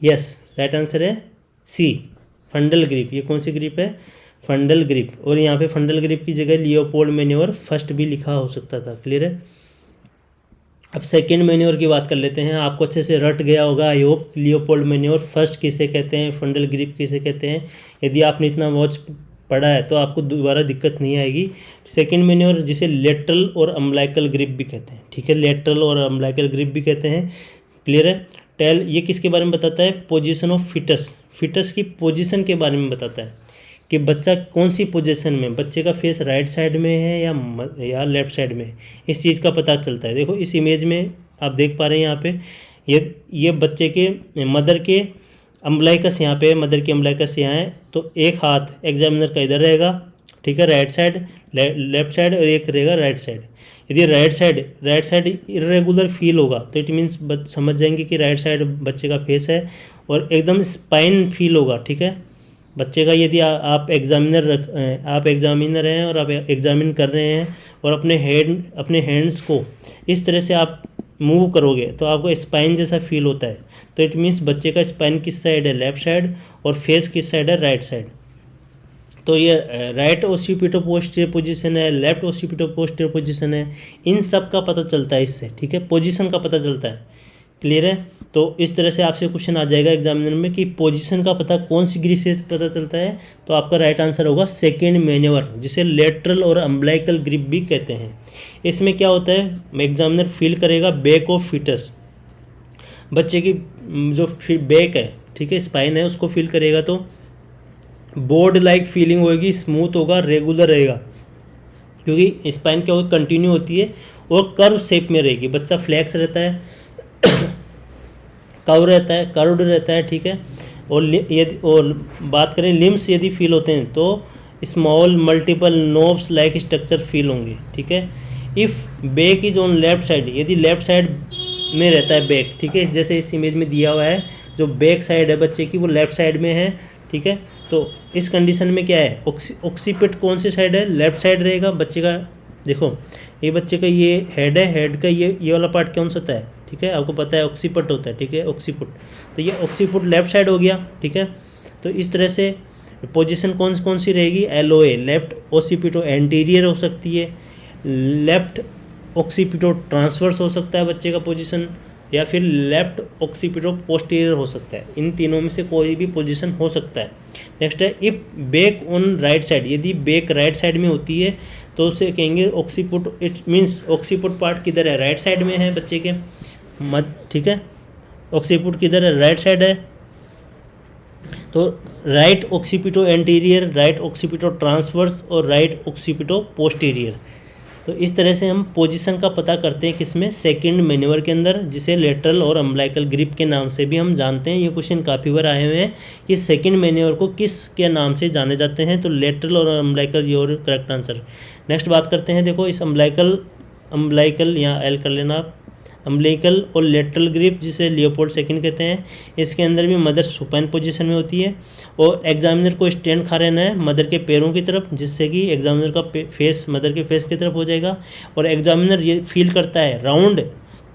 Yes, right answer है सी, फंडल ग्रिप। ये कौन सी ग्रिप है, फंडल ग्रिप। और यहाँ पे फंडल ग्रिप की जगह लियोपोल्ड मैन्योवर फर्स्ट भी लिखा हो सकता था। क्लियर है। अब सेकेंड मैन्योर की बात कर लेते हैं। आपको अच्छे से रट गया होगा I hope, Leopold manure first किसे कहते हैं, फंडल ग्रिप किसे कहते हैं। यदि आपने इतना वॉच पढ़ा है तो आपको दोबारा दिक्कत नहीं आएगी। सेकंड मैन्योर जिसे लेटरल और अम्बिलिकल ग्रिप भी कहते हैं, ठीक है, लेटरल और अम्बिलिकल ग्रिप भी कहते हैं। क्लियर है। टेल ये किसके बारे में बताता है, पोजीशन ऑफ फिटस, फिटस की पोजीशन के बारे में बताता है कि बच्चा कौन सी पोजीशन में, बच्चे का फेस राइट साइड में है या लेफ्ट साइड में, इस चीज़ का पता चलता है। देखो इस इमेज में आप देख पा रहे हैं यहाँ पे ये बच्चे के मदर के अम्बिलिकस यहाँ पे, मदर की अम्बिलिकस यहाँ है, तो एक हाथ एग्जामिनर का इधर रहेगा, ठीक है, राइट साइड, लेफ्ट साइड, और एक रहेगा राइट साइड। यदि राइट साइड इरेगुलर फील होगा तो इट मीन्स समझ जाएंगे कि राइट साइड बच्चे का फेस है, और एकदम स्पाइन फील होगा, ठीक है, बच्चे का। यदि आप एग्जामिनर हैं और आप एग्जामिन कर रहे हैं और अपने हैंड्स को इस तरह से आप मूव करोगे तो आपको स्पाइन जैसा फील होता है, तो इट मीन्स बच्चे का स्पाइन किस साइड है, लेफ्ट साइड, और फेस किस साइड है, राइट साइड। तो ये राइट ओसिपिटो पोस्टीरियर पोजीशन है, लेफ्ट ओसिपिटो पोस्टीरियर पोजीशन है, इन सब का पता चलता है इससे, ठीक है, पोजीशन का पता चलता है। क्लियर है। तो इस तरह से आपसे क्वेश्चन आ जाएगा एग्जामिनर में कि पोजीशन का पता कौन सी ग्रिप से पता चलता है, तो आपका राइट आंसर होगा सेकेंड मैन्योवर, जिसे लेटरल और अम्बिलिकल ग्रिप भी कहते हैं। इसमें क्या होता है, एग्जामिनर फील करेगा बैक ऑफ फिटस, बच्चे की जो बैक है, ठीक है, स्पाइन है, उसको फील करेगा तो बोर्ड लाइक फीलिंग होगी, स्मूथ होगा, रेगुलर रहेगा, क्योंकि स्पाइन क्या होगी, कंटिन्यू होती है और कर्व शेप में रहेगी। बच्चा फ्लैक्स रहता है, कर्व्ड रहता है, ठीक है। और बात करें लिम्स यदि फील होते हैं तो small multiple knobs like structure feel होंगे, ठीक है। If back is on left side, यदि लेफ्ट साइड में रहता है बैक, ठीक है, जैसे इस इमेज में दिया हुआ है, जो बैक साइड है बच्चे की वो लेफ्ट साइड में है, ठीक है। तो इस कंडीशन में क्या है, ऑक्सीपिट कौन सी साइड है, लेफ्ट साइड रहेगा बच्चे का। देखो ये बच्चे का ये हेड है, हेड का ये वाला पार्ट कौन सा होता है, ठीक है, आपको पता है ऑक्सीपट होता है, ठीक है, ऑक्सीपुट, तो ये ऑक्सीपुट लेफ्ट साइड हो गया, ठीक है। तो इस तरह से पोजीशन कौन सी रहेगी, LOA, लेफ्ट ओसिपिटो एंटीरियर हो सकती है, लेफ्ट ऑक्सीपिटो ट्रांसवर्स हो सकता है बच्चे का पोजीशन, या फिर लेफ्ट ऑक्सीपिटो पोस्टीरियर हो सकता है। इन तीनों में से कोई भी पोजीशन हो सकता है। नेक्स्ट है if back on right side, यदि बैक राइट साइड में होती है तो उसे कहेंगे occiput, it means occiput part किधर है, राइट साइड में है बच्चे के ठीक है, ऑक्सीपुट किधर है, राइट साइड है, तो right occipito anterior, right occipito transverse और राइट ऑक्सीपिटो पोस्टीरियर। तो इस तरह से हम पोजीशन का पता करते हैं किसमें, सेकंड मैन्यूवर के अंदर, जिसे लेटरल और अम्बिलिकल ग्रिप के नाम से भी हम जानते हैं। ये क्वेश्चन काफ़ी बार आए हुए हैं कि सेकंड मैन्यूवर को किस के नाम से जाने जाते हैं, तो लेटरल और umbilical your correct answer. Next बात करते हैं, देखो इस अम्बिलिकल यहाँ एल कर लेना आप, अम्बिलिकल और लेटरल ग्रिप जिसे लियोपोल्ड सेकंड कहते हैं, इसके अंदर भी मदर सुपाइन पोजीशन में होती है और एग्जामिनर को स्टैंड खा रहना है मदर के पैरों की तरफ, जिससे कि एग्जामिनर का फेस मदर के फेस की तरफ हो जाएगा। और एग्जामिनर ये फील करता है राउंड,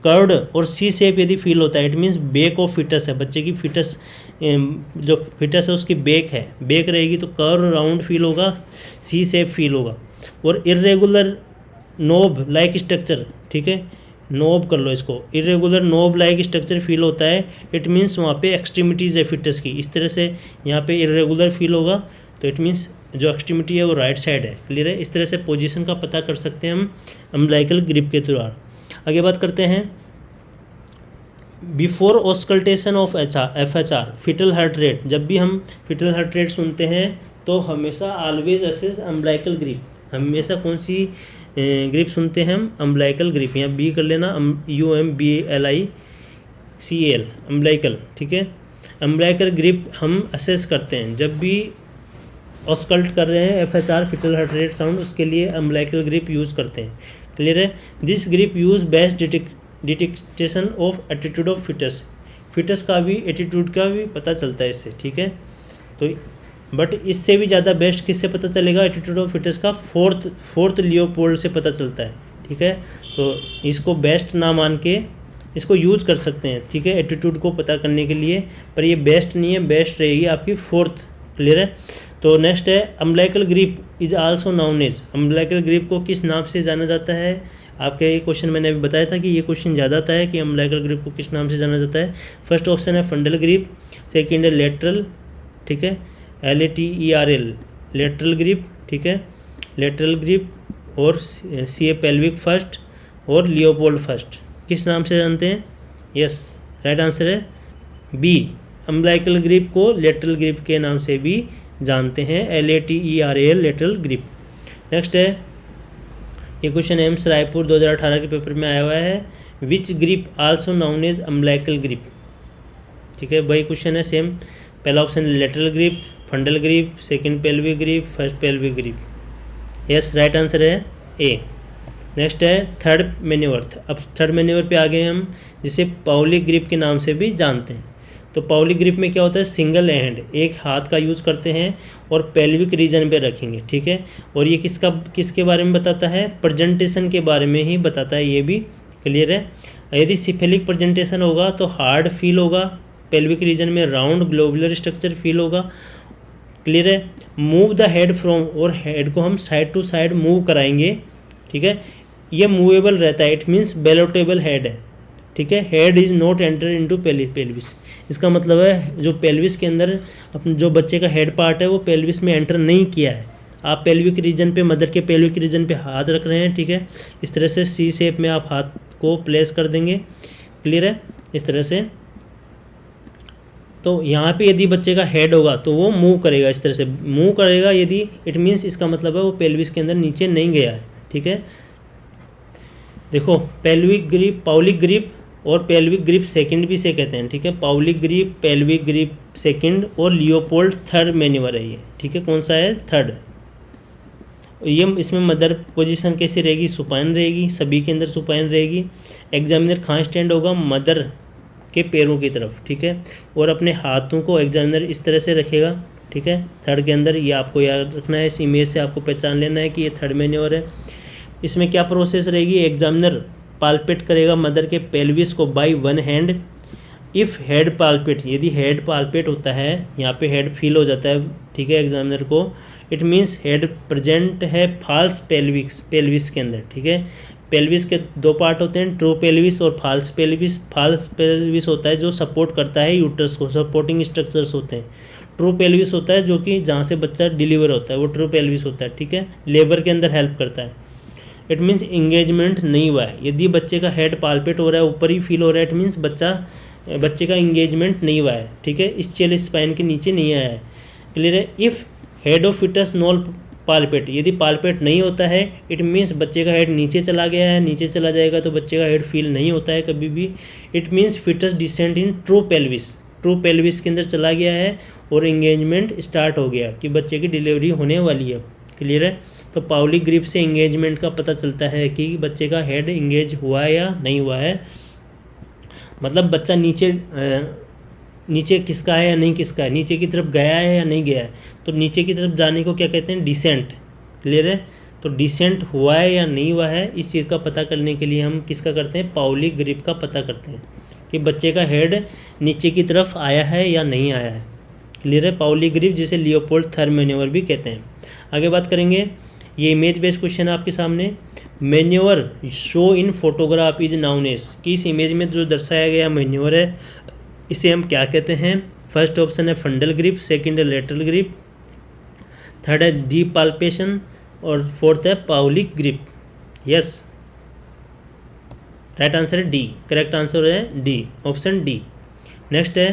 कर्व्ड और सी शेप यदि फील होता है, it means back of foetus है, बच्चे की फिटस जो फिटस है उसकी बैक है, बैक रहेगी तो कर्व राउंड फील होगा, सी शेप फील होगा। और इरेगुलर नोब लाइक स्ट्रक्चर, ठीक है, नोब कर लो इसको, irregular knob like structure feel होता है, इट मीन्स वहाँ पे एक्सट्रीमिटीज़ है फिटस की, इस तरह से यहाँ पे इरेगुलर फील होगा तो इट मीन्स जो एक्सट्रीमिटी है वो राइट साइड है। क्लियर है, इस तरह से पोजीशन का पता कर सकते हैं हम अम्बिलिकल ग्रिप के द्वारा। आगे बात करते हैं, before auscultation of FHR foetal heart rate, जब भी हम फिटल हार्ट रेट सुनते हैं तो हमेशा ऑलवेज असेस अम्बिलिकल ग्रिप, हमेशा कौन सी ग्रिप सुनते हैं हम, अम्बिलिकल ग्रिप, यहाँ बी कर लेना, UMBLICAL अम्बिलिकल, ठीक है। अम्बिलिकल ग्रिप हम असेस करते हैं जब भी ऑस्कल्ट कर रहे हैं FHR foetal heart rate sound, उसके लिए अम्बिलिकल ग्रिप यूज़ करते हैं। क्लियर है, this grip use best detection of attitude of foetus, fetus का भी एटीट्यूड का भी पता चलता है इससे, ठीक है। तो बट इससे भी ज़्यादा बेस्ट किससे पता चलेगा, एटीट्यूड ऑफ फिटस का फोर्थ लियोपोल्ड से पता चलता है, ठीक है। तो इसको बेस्ट ना मान के इसको यूज़ कर सकते हैं, ठीक है, एटीट्यूड को पता करने के लिए, पर ये बेस्ट नहीं है, बेस्ट रहेगी आपकी फोर्थ। क्लियर है, तो नेक्स्ट है umbilical grip is also known as, umbilical grip को किस नाम से जाना जाता है, आपके ये क्वेश्चन मैंने अभी बताया था कि ये क्वेश्चन ज़्यादा आता है कि अम्बिलिकल ग्रिप को किस नाम से जाना जाता है। फर्स्ट ऑप्शन है फंडल ग्रिप, सेकेंड है लेटरल, ठीक है, LATERL लेटरल ग्रिप, ठीक है, लेटरल ग्रिप, और CA पेल्विक फर्स्ट और लियोपोल्ड फर्स्ट किस नाम से जानते हैं, यस राइट आंसर है बी, अम्बिलिकल ग्रिप को लेटरल ग्रिप के नाम से भी जानते हैं, LATERL लेटरल ग्रिप। नेक्स्ट है, ये क्वेश्चन एम्स रायपुर 2018 के पेपर में आया हुआ है, which grip also known as umbilical grip, ठीक है, वही क्वेश्चन है सेम, पहला option lateral grip, fundal grip, second pelvic grip, first pelvic grip, yes right answer है ए। नेक्स्ट है थर्ड मैन्यूवर, अब थर्ड मैन्यूवर पे आ गए हम, जिसे पाउलिक ग्रिप के नाम से भी जानते हैं। तो पाउलिक ग्रिप में क्या होता है, सिंगल हैंड, एक हाथ का यूज़ करते हैं और पेल्विक रीजन पे रखेंगे, ठीक है। और ये किसके बारे में बताता है, प्रेजेंटेशन के बारे में ही बताता है, ये भी क्लियर है। यदि सिफेलिक प्रेजेंटेशन होगा तो हार्ड फील होगा, पेल्विक रीजन में राउंड ग्लोबुलर स्ट्रक्चर फील होगा। क्लियर है, मूव द हेड फ्रॉम, और हेड को हम साइड टू साइड मूव कराएंगे, ठीक है, ये मूवेबल रहता है, इट मीन्स बेलोटेबल हेड है, ठीक है। Head is not enter into pelvis, इसका मतलब है जो पेल्विस के अंदर जो बच्चे का हेड पार्ट है वो पेल्विस में एंटर नहीं किया है। आप पेल्विक रीजन पे, मदर के पेल्विक रीजन पे हाथ रख रहे हैं, ठीक है, इस तरह से सी शेप में आप हाथ को प्लेस कर देंगे। क्लियर है, इस तरह से। तो यहाँ पे यदि बच्चे का हेड होगा तो वो मूव करेगा, इस तरह से मूव करेगा यदि, इट मीन्स इसका मतलब है वो पेल्विस के अंदर नीचे नहीं गया है, ठीक है। देखो पेल्विक ग्रिप, पाउलिक ग्रिप और पेल्विक ग्रिप सेकंड भी से कहते हैं, ठीक है, पाउलिक ग्रिप, पेल्विक ग्रिप सेकंड और लियोपोल्ड थर्ड मैन्यूवर है ये, ठीक है, कौन सा है, थर्ड। ये इसमें मदर पोजीशन कैसी रहेगी, सुपाइन रहेगी, सभी के अंदर सुपाइन रहेगी। एग्जामिनर कहाँ स्टैंड होगा, मदर के पैरों की तरफ, ठीक है, और अपने हाथों को एग्जामिनर इस तरह से रखेगा, ठीक है, थर्ड के अंदर। ये आपको याद रखना है, इस इमेज से आपको पहचान लेना है कि ये थर्ड मैन्यूवर है। इसमें क्या प्रोसेस रहेगी, एग्जामिनर पाल्पेट करेगा मदर के पेल्विस को by one hand, if head palpate, यदि हेड पाल्पेट होता है, यहाँ पे हेड फील हो जाता है, ठीक है, एग्जामिनर को, इट मीन्स हेड प्रेजेंट है फॉल्स पेल्विस के अंदर, ठीक है। पेल्विस के दो पार्ट होते हैं, ट्रू पेल्विस और फॉल्स पेल्विस। फॉल्स पेल्विस होता है जो सपोर्ट करता है यूट्रस को, सपोर्टिंग स्ट्रक्चर्स होते हैं। ट्रू पेल्विस होता है जो कि जहाँ से बच्चा डिलीवर होता है, वो ट्रू पेल्विस होता है, ठीक है, लेबर के अंदर हेल्प करता है। इट मीन्स इंगेजमेंट नहीं हुआ है, यदि बच्चे का हेड पाल्पेट हो रहा है, ऊपर ही फील हो रहा है, इट मीन्स बच्चे का इंगेजमेंट नहीं हुआ है, ठीक है, इस स्पाइन के नीचे नहीं आया है। क्लियर है, if head of foetus not palpate, यदि पालपेट नहीं होता है इट मीन्स बच्चे का हेड नीचे चला गया है, नीचे चला जाएगा तो बच्चे का हेड फील नहीं होता है कभी भी। It means foetus descent in true pelvis, true pelvis के अंदर चला गया है और इंगेजमेंट स्टार्ट हो गया कि बच्चे की डिलीवरी होने वाली है। क्लियर है। तो पाउलिक ग्रिप से इंगेजमेंट का पता चलता है कि बच्चे का हेड इंगेज हुआ है या नहीं हुआ है, मतलब बच्चा नीचे किसका है या नहीं किसका है, नीचे की तरफ गया है या नहीं गया है। तो नीचे की तरफ जाने को क्या कहते हैं, डिसेंट। क्लियर है। तो डिसेंट हुआ है या नहीं हुआ है, इस चीज़ का पता करने के लिए हम किसका करते हैं, पाउलिक ग्रिप का पता करते हैं कि बच्चे का हेड नीचे की तरफ आया है या नहीं आया है। क्लियर है। पाउलिक ग्रिप जिसे लियोपोल्ड थर्ड मैन्यूवर भी कहते हैं। आगे बात करेंगे, ये इमेज बेस्ड क्वेश्चन है आपके सामने। Manoeuvre show in photograph is known as, कि इस इमेज में जो दर्शाया गया मैन्यूवर है इसे हम क्या कहते हैं। फर्स्ट ऑप्शन है फंडल ग्रिप, सेकंड है लेटरल ग्रिप, थर्ड है डीप पाल्पेशन और फोर्थ है पाउलिक ग्रिप। यस, राइट आंसर है डी, करेक्ट आंसर है डी, ऑप्शन डी। नेक्स्ट है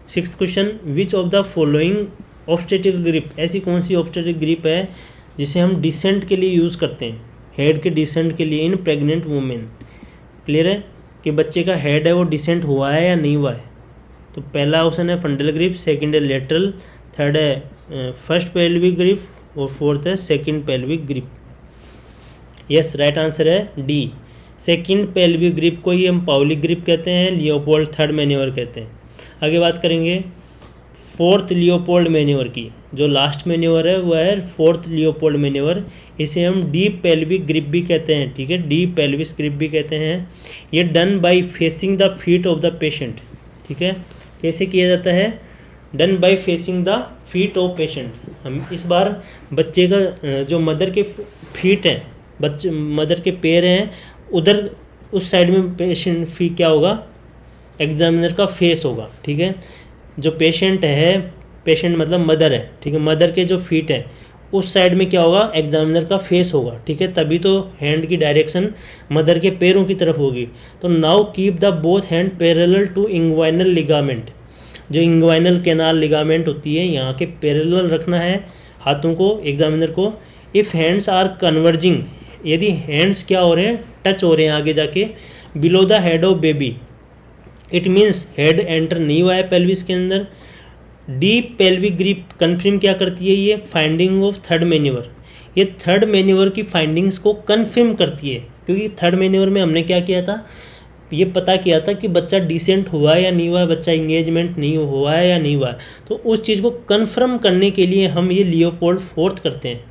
6th question, which of the following obstetric grip, ऐसी कौन सी ऑब्स्टेट्रिक ग्रिप है जिसे हम डिसेंट के लिए यूज़ करते हैं, हेड के डिसेंट के लिए इन प्रेग्नेंट वुमेन। क्लियर है कि बच्चे का हेड है वो डिसेंट हुआ है या नहीं हुआ है। तो पहला ऑप्शन है फंडल ग्रिप, सेकंड है लेटरल, थर्ड है फर्स्ट पेल्विक ग्रिप और फोर्थ है second pelvic grip. Yes, right answer है डी, सेकंड पेल्विक ग्रिप को ही हम पाउलिक ग्रिप कहते हैं, लियोपोल्ड थर्ड मैन्यूवर कहते हैं। आगे बात करेंगे फोर्थ लियोपोल्ड मैन्यूवर की, जो लास्ट मैन्यूवर है वो है फोर्थ लियोपोल्ड मैन्यूवर, इसे हम डीप पेल्विक ग्रिप भी कहते हैं। ठीक है, डीप पेल्विस ग्रिप भी कहते हैं। ये done by facing the feet of the patient. ठीक है, कैसे किया जाता है, done by facing the feet of patient. हम इस बार बच्चे का जो मदर के फीट हैं, बच्चे मदर के पैर हैं, उधर उस साइड में पेशेंट फी क्या होगा, एग्जामिनर का फेस होगा। ठीक है, जो पेशेंट है, पेशेंट मतलब मदर है, ठीक है, मदर के जो फीट है उस साइड में क्या होगा, एग्जामिनर का फेस होगा। ठीक है, तभी तो हैंड की डायरेक्शन मदर के पैरों की तरफ होगी। तो now keep the both hand parallel to inguinal ligament, जो इंग्वाइनल कैनाल लिगामेंट होती है यहाँ के पैरेलल रखना है हाथों को, एग्जामिनर को। इफ़ हैंड्स आर कन्वर्जिंग, यदि हैंड्स क्या हो रहे हैं, टच हो रहे हैं आगे जाके below the head of baby, it means head enter नहीं हुआ है पेल्विस के अंदर। डीप पेल्विक ग्रिप कन्फर्म क्या करती है, ये फाइंडिंग ऑफ थर्ड मैन्यूवर, ये थर्ड मैन्यूवर की फाइंडिंग्स को कन्फर्म करती है। क्योंकि थर्ड मैन्यूवर में हमने क्या किया था, ये पता किया था कि बच्चा डिसेंट हुआ है या नहीं हुआ है, बच्चा इंगेजमेंट नहीं हुआ है या नहीं हुआ है। तो उस चीज़ को कन्फर्म करने के लिए हम ये लियोपोल्ड फोर्थ करते हैं।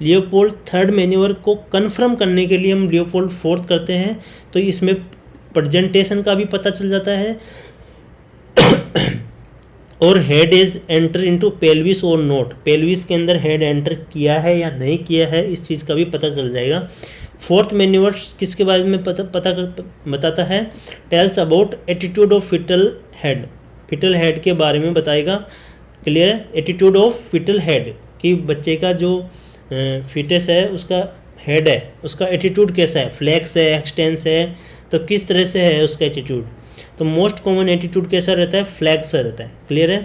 लियोपोल्ड थर्ड मैन्यूवर को कन्फर्म करने के लिए हम लियोपोल्ड फोर्थ करते हैं। तो इसमें प्रेजेंटेशन का भी पता चल जाता है और head is enter into pelvis और नोट, पेल्विस के अंदर हेड एंटर किया है या नहीं किया है, इस चीज़ का भी पता चल जाएगा। फोर्थ मैन्यूवर किसके बारे में बताता है, tells about attitude of foetal head, foetal head के बारे में बताएगा। क्लियर है, एटीट्यूड ऑफ फिटल हेड कि बच्चे का जो फिटस है उसका हेड है, उसका एटीट्यूड कैसा है, फ्लैक्स है, एक्सटेंस है, तो किस तरह से है उसका एटीट्यूड। तो मोस्ट कॉमन एटीट्यूड कैसा रहता है, फ्लैक्स रहता है। क्लियर है,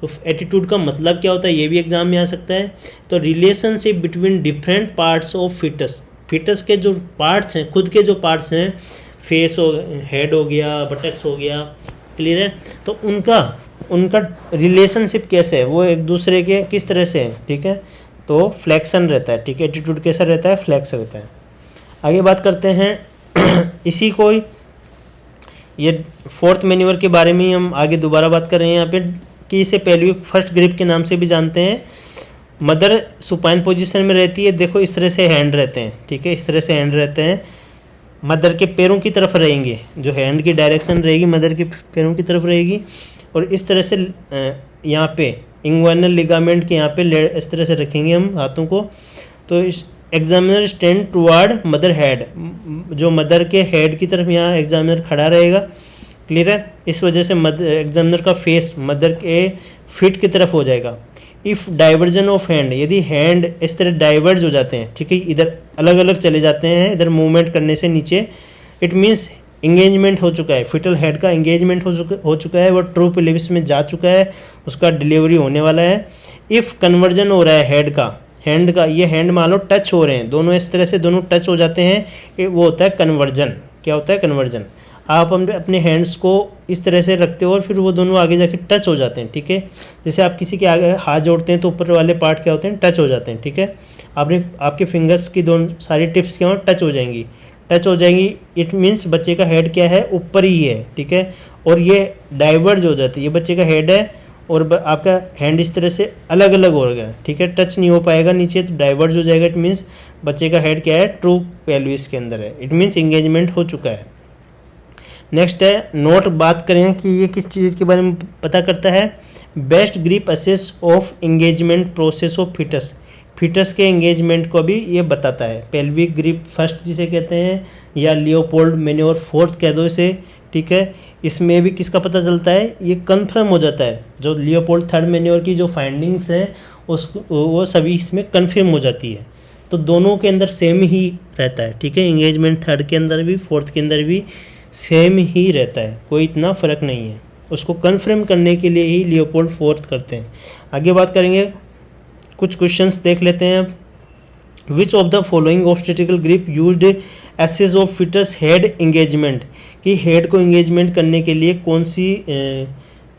तो एटीट्यूड का मतलब क्या होता है, ये भी एग्जाम में आ सकता है। तो relationship between different parts of foetus, foetus के जो पार्ट्स हैं, खुद के जो पार्ट्स हैं, फेस हो, हेड हो गया, बटक्स हो गया। क्लियर है, तो उनका रिलेशनशिप कैसे है, वो एक दूसरे के किस तरह से है। ठीक है, तो फ्लैक्सन रहता है। ठीक है, एटीट्यूड कैसा रहता है, फ्लैक्स रहता है। आगे बात करते हैं इसी को, ये फोर्थ मैन्यूवर के बारे में हम आगे दोबारा बात कर रहे हैं यहाँ पे कि इसे पेल्विक फर्स्ट ग्रिप के नाम से भी जानते हैं। मदर सुपाइन पोजीशन में रहती है, देखो इस तरह से हैंड रहते हैं। ठीक है, इस तरह से हैंड रहते हैं, मदर के पैरों की तरफ रहेंगे, जो हैंड की डायरेक्शन रहेगी मदर के पैरों की तरफ रहेगी। और इस तरह से यहाँ पे इंग्वाइनल लिगामेंट के यहाँ पे इस तरह से रखेंगे हम हाथों को। तो इस examiner stand toward mother head, जो मदर के हेड की तरफ यहाँ एग्जामिनर खड़ा रहेगा। क्लियर है, इस वजह से एग्जामिनर का फेस मदर के फिट की तरफ हो जाएगा। इफ़ डाइवर्जन ऑफ हैंड, यदि हैंड इस तरह डाइवर्ज हो जाते हैं, ठीक है, इधर अलग अलग चले जाते हैं, इधर मूवमेंट करने से नीचे, इट मीन्स इंगेजमेंट हो चुका है, फिटल हेड का इंगेजमेंट हो चुका है, वो ट्रू पेल्विस में जा चुका है, उसका डिलीवरी होने वाला है। इफ़ कन्वर्जन हो रहा है हेड का, हैंड का, ये हैंड मान लो टच हो रहे हैं दोनों, इस तरह से दोनों टच हो जाते हैं, वो होता है कन्वर्जन। क्या होता है? कन्वर्जन। आप अपने हैंड्स को इस तरह से रखते हो और फिर वो दोनों आगे जाके टच हो जाते हैं, ठीक है। जैसे आप किसी के आगे हाथ जोड़ते हैं तो ऊपर वाले पार्ट क्या होते हैं? टच हो जाते हैं, ठीक है। आपके फिंगर्स की दोनों सारी टिप्स क्या हो? टच हो जाएंगी, टच हो जाएंगी। इट मीन्स बच्चे का हेड क्या है? ऊपर ही है, ठीक है। और ये डाइवर्ज हो जाती है, ये बच्चे का हेड है और आपका हैंड इस तरह से अलग अलग हो गया, ठीक है। टच नहीं हो पाएगा नीचे तो डाइवर्ज हो जाएगा। इट मीन्स बच्चे का हेड क्या है? ट्रू पेल्विस के अंदर है। इट मीन्स इंगेजमेंट हो चुका है। नेक्स्ट है नोट। बात करें कि ये किस चीज़ के बारे में पता करता है? Best grip assess of engagement process of foetus. Foetus के इंगेजमेंट को भी ये बताता है। पेल्विक ग्रिप फर्स्ट जिसे कहते हैं, या लियोपोल्ड मैन्यूवर फोर्थ कह दो इसे, ठीक है। इसमें भी किसका पता चलता है? ये कंफर्म हो जाता है, जो लियोपोल्ड थर्ड मैन्यूवर की जो फाइंडिंग्स हैं वो सभी इसमें कंफर्म हो जाती है। तो दोनों के अंदर सेम ही रहता है, ठीक है। इंगेजमेंट थर्ड के अंदर भी फोर्थ के अंदर भी सेम ही रहता है, कोई इतना फ़र्क नहीं है। उसको कंफर्म करने के लिए ही लियोपोल्ड फोर्थ करते हैं। आगे बात करेंगे, कुछ क्वेश्चंस देख लेते हैं अब। Which of the following obstetrical grip used assess of foetus head engagement, कि हेड को इंगेजमेंट करने के लिए कौन सी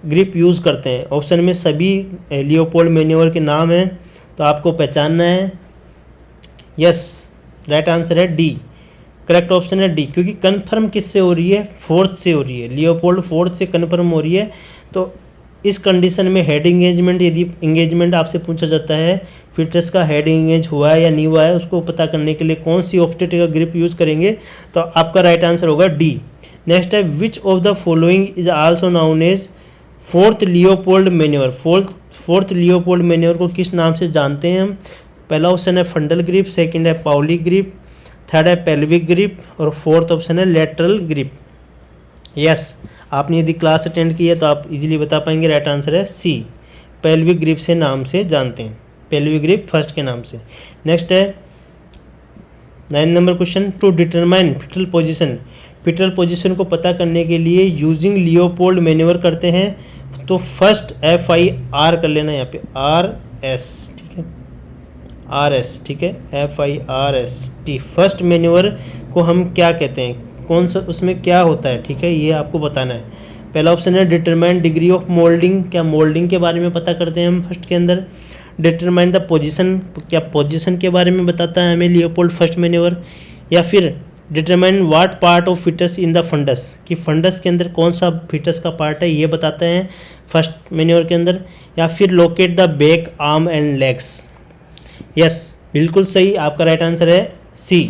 ग्रिप यूज़ करते हैं? ऑप्शन में सभी लियोपोल्ड मैन्यूवर के नाम हैं, तो आपको पहचानना है। यस, राइट आंसर है डी। करेक्ट ऑप्शन है डी, क्योंकि कन्फर्म किससे हो रही है? फोर्थ से हो रही है। लियोपोल्ड फोर्थ से कन्फर्म हो रही है। तो इस कंडीशन में हेड इंगेजमेंट, यदि इंगेजमेंट आपसे पूछा जाता है फिटस का हेड इंगेज हुआ है या नहीं हुआ है, उसको पता करने के लिए कौन सी ऑब्स्टेट्रिकल ग्रिप यूज़ करेंगे? तो आपका राइट आंसर होगा डी। नेक्स्ट है, which of the following is also known as fourth Leopold manoeuvre. Fourth Leopold manoeuvre को किस नाम से जानते हैं हम? पहला ऑप्शन है फंडल ग्रिप, सेकेंड है पाउली ग्रिप, थर्ड है पेल्विक ग्रिप और फोर्थ ऑप्शन है लेटरल ग्रिप। यस, आपने यदि क्लास अटेंड की है तो आप इजीली बता पाएंगे। राइट आंसर है सी, पेल्विक ग्रिप से नाम से जानते हैं, पेल्विक ग्रिप फर्स्ट के नाम से। नेक्स्ट है 9 number question. To determine foetal position, foetal position को पता करने के लिए यूजिंग लियोपोल्ड मैन्यूवर करते हैं। तो फर्स्ट FIR कर लेना यहाँ पे, RS, ठीक है, RS, ठीक है, FIRST। फर्स्ट मैन्यूवर को हम क्या कहते हैं? कौन सा उसमें क्या होता है? ठीक है, ये आपको बताना है। पहला ऑप्शन है डिटरमाइन डिग्री ऑफ मोल्डिंग, क्या मोल्डिंग के बारे में पता करते हैं हम फर्स्ट के अंदर। डिटरमाइन द पोजीशन, क्या पोजीशन के बारे में बताता है हमें लियोपोल्ड फर्स्ट मैन्यूवर। या फिर determine what part of foetus in the fundus, कि फंडस के अंदर कौन सा फिटस का पार्ट है, ये बताते हैं फर्स्ट मैन्यूवर के अंदर। या फिर locate the back, arm and legs. Yes, बिल्कुल सही, आपका राइट आंसर है सी,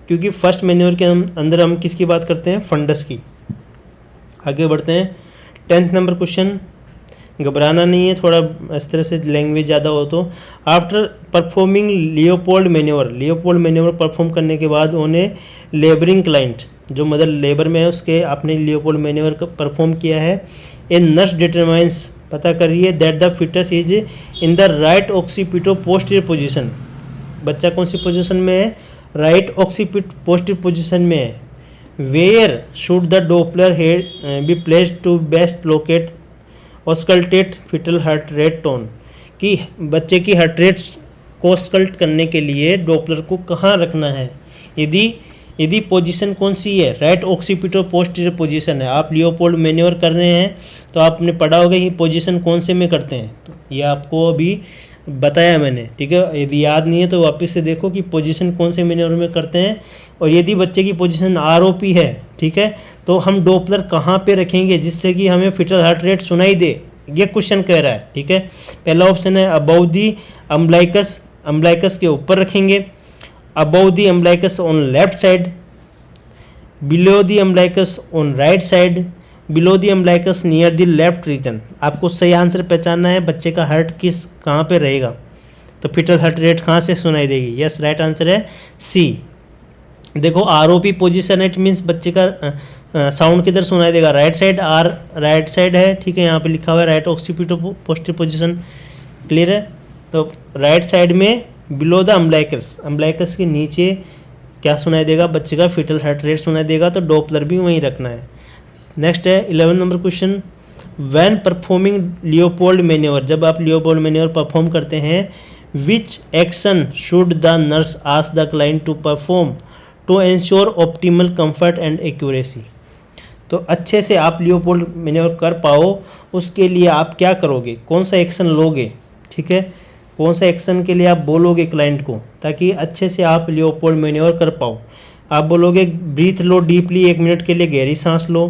क्योंकि फर्स्ट मैन्यूवर के अंदर हम किसकी बात करते हैं? फंडस की। आगे बढ़ते हैं 10th नंबर क्वेश्चन। घबराना नहीं है, थोड़ा इस तरह से लैंग्वेज ज़्यादा हो तो। After performing Leopold manoeuvre, Leopold manoeuvre perform करने के बाद उन्हें लेबरिंग क्लाइंट, जो मदर लेबर में है उसके आपने लियोपोल्ड मैन्यूवर परफॉर्म किया है। ए नर्स डिटरमाइंस, पता करिए that the foetus is in the right occipito posterior position. बच्चा कौन सी पोजीशन में है? राइट ऑक्सीपिट पोस्टीरियर पोजीशन में है। Where should the Doppler head be placed to best locate auscultate foetal heart rate tone, कि बच्चे की हार्ट रेट को ऑस्कल्ट करने के लिए डोपलर को कहाँ रखना है? यदि पोजीशन कौन सी है? राइट ऑक्सीपिटो पोस्टीरियर पोजीशन है। आप लियोपोल्ड मैन्यूवर कर रहे हैं तो आपने पढ़ा होगा कि पोजीशन कौन से में करते हैं, तो ये आपको अभी बताया मैंने, ठीक है। यदि याद नहीं है तो वापस से देखो कि पोजीशन कौन से मैन्यूवर में करते हैं। और यदि बच्चे की पोजीशन ROP है, ठीक है, तो हम डोपलर कहाँ पे रखेंगे जिससे कि हमें फिटल हार्ट रेट सुनाई दे, ये क्वेश्चन कह रहा है, ठीक है। पहला ऑप्शन है अबव दी अम्बलाइकस, अम्बलाइकस के ऊपर रखेंगे। Above the umbilicus on left side, below the umbilicus on right side, below the umbilicus near the left region. आपको सही आंसर पहचानना है, बच्चे का हार्ट कहाँ पे रहेगा, तो फिटल हार्ट रेट कहाँ से सुनाई देगी। यस, राइट आंसर है सी। देखो ROP पोजीशन है, इट मीन्स बच्चे का साउंड किधर सुनाई देगा? राइट साइड, राइट साइड है, ठीक है, यहाँ पे लिखा हुआ है right occipito posterior position, clear है। तो राइट साइड में बिलो द अम्बलाइकस, अम्बलाइकस के नीचे क्या सुनाई देगा? बच्चे का फिटल हार्ट रेट सुनाई देगा, तो डोपलर भी वहीं रखना है। नेक्स्ट है 11 number question. When performing Leopold manoeuvre, जब आप लियोपोल्ड मैन्यूवर परफॉर्म करते हैं, which action should the nurse ask the client to perform to ensure optimal comfort and accuracy. तो अच्छे से आप लियोपोल्ड मैन्योवर कर पाओ उसके लिए आप क्या करोगे, कौन सा एक्शन लोगे, ठीक है, कौन सा एक्शन के लिए आप बोलोगे क्लाइंट को ताकि अच्छे से आप लियोपोल्ड मैन्योवर कर पाओ। आप बोलोगे ब्रीथ लो डीपली, 1 मिनट के लिए गहरी सांस लो,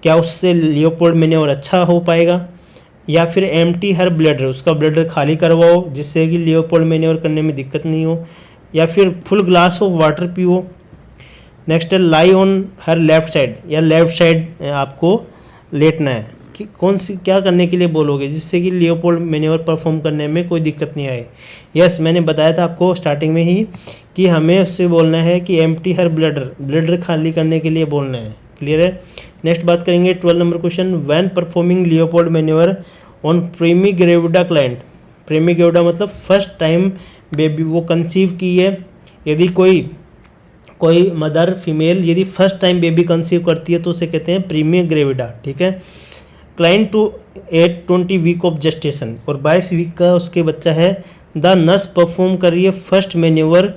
क्या उससे लियोपोल्ड मैन्योवर अच्छा हो पाएगा? या फिर एम्प्टी हर ब्लैडर, उसका ब्लैडर खाली करवाओ जिससे कि लियोपोल्ड मैन्योवर करने में दिक्कत नहीं हो। या फिर फुल ग्लास ऑफ वाटर पियो। नेक्स्ट है lie on her left side, या लेफ्ट साइड आपको लेटना है। कि कौन सी क्या करने के लिए बोलोगे जिससे कि लियोपोल्ड मैन्योवर परफॉर्म करने में कोई दिक्कत नहीं आए। यस, मैंने बताया था आपको स्टार्टिंग में ही कि हमें उससे बोलना है कि एम्प्टी हर ब्लैडर खाली करने के लिए बोलना है। क्लियर है। नेक्स्ट बात करेंगे 12 number question, when performing Leopold manoeuvre on primigravida client. Primigravida मतलब फर्स्ट टाइम बेबी वो कंसीव की है। यदि कोई मदर फीमेल यदि फर्स्ट टाइम बेबी कंसीव करती है तो उसे कहते हैं प्रीमी ग्रेविडा, ठीक है। Client to 20 week of gestation, और 22 वीक का उसके बच्चा है। द नर्स परफॉर्म कर रही है first manoeuvre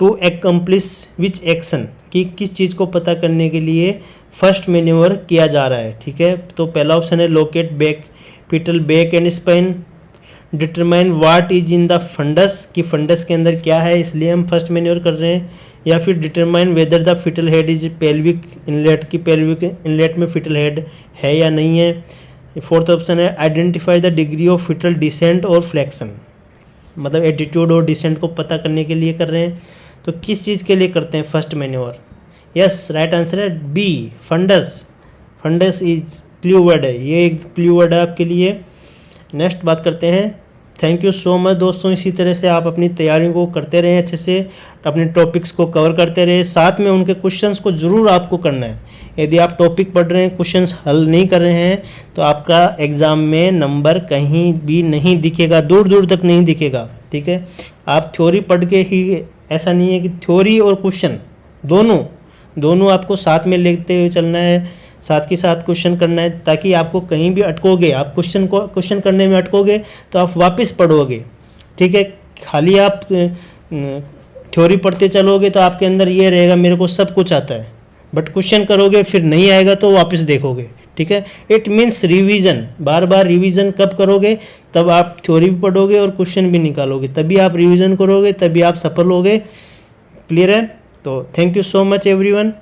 to accomplish which action, कि किस चीज़ को पता करने के लिए फर्स्ट मैन्योवर किया जा रहा है, ठीक है। तो पहला ऑप्शन है locate back foetal back and spine, determine what is in the fundus, कि फंडस के अंदर क्या है इसलिए हम फर्स्ट मैन्योवर कर रहे हैं। या फिर determine whether the foetal head is pelvic inlet, की पेल्विक इनलेट में फीटल हेड है या नहीं है। फोर्थ ऑप्शन है identify the degree of foetal descent और फ्लेक्शन, मतलब एटीट्यूड और डिसेंट को पता करने के लिए कर रहे हैं। तो किस चीज़ के लिए करते हैं first manoeuvre? Yes, right answer है B, fundus. Fundus is clue word है, ये एक क्लू वर्ड है आपके लिए। नेक्स्ट बात करते हैं। थैंक यू सो मच दोस्तों, इसी तरह से आप अपनी तैयारियों को करते रहें, अच्छे से अपने टॉपिक्स को कवर करते रहें, साथ में उनके क्वेश्चंस को ज़रूर आपको करना है। यदि आप टॉपिक पढ़ रहे हैं, क्वेश्चंस हल नहीं कर रहे हैं, तो आपका एग्ज़ाम में नंबर कहीं भी नहीं दिखेगा, दूर दूर तक नहीं दिखेगा, ठीक है। आप थ्योरी पढ़ के ही, ऐसा नहीं है कि थ्योरी और क्वेश्चन दोनों आपको साथ में लेते हुए चलना है, साथ के साथ क्वेश्चन करना है, ताकि आपको कहीं भी अटकोगे, आप क्वेश्चन करने में अटकोगे तो आप वापस पढ़ोगे, ठीक है। खाली आप थ्योरी पढ़ते चलोगे तो आपके अंदर ये रहेगा मेरे को सब कुछ आता है, बट क्वेश्चन करोगे फिर नहीं आएगा तो वापस देखोगे, ठीक है। It means revision, bar bar revision कब करोगे? तब आप थ्योरी भी पढ़ोगे और क्वेश्चन भी निकालोगे, तभी आप रिवीजन करोगे, तभी आप सफल होगे। क्लियर है। तो thank you so much everyone.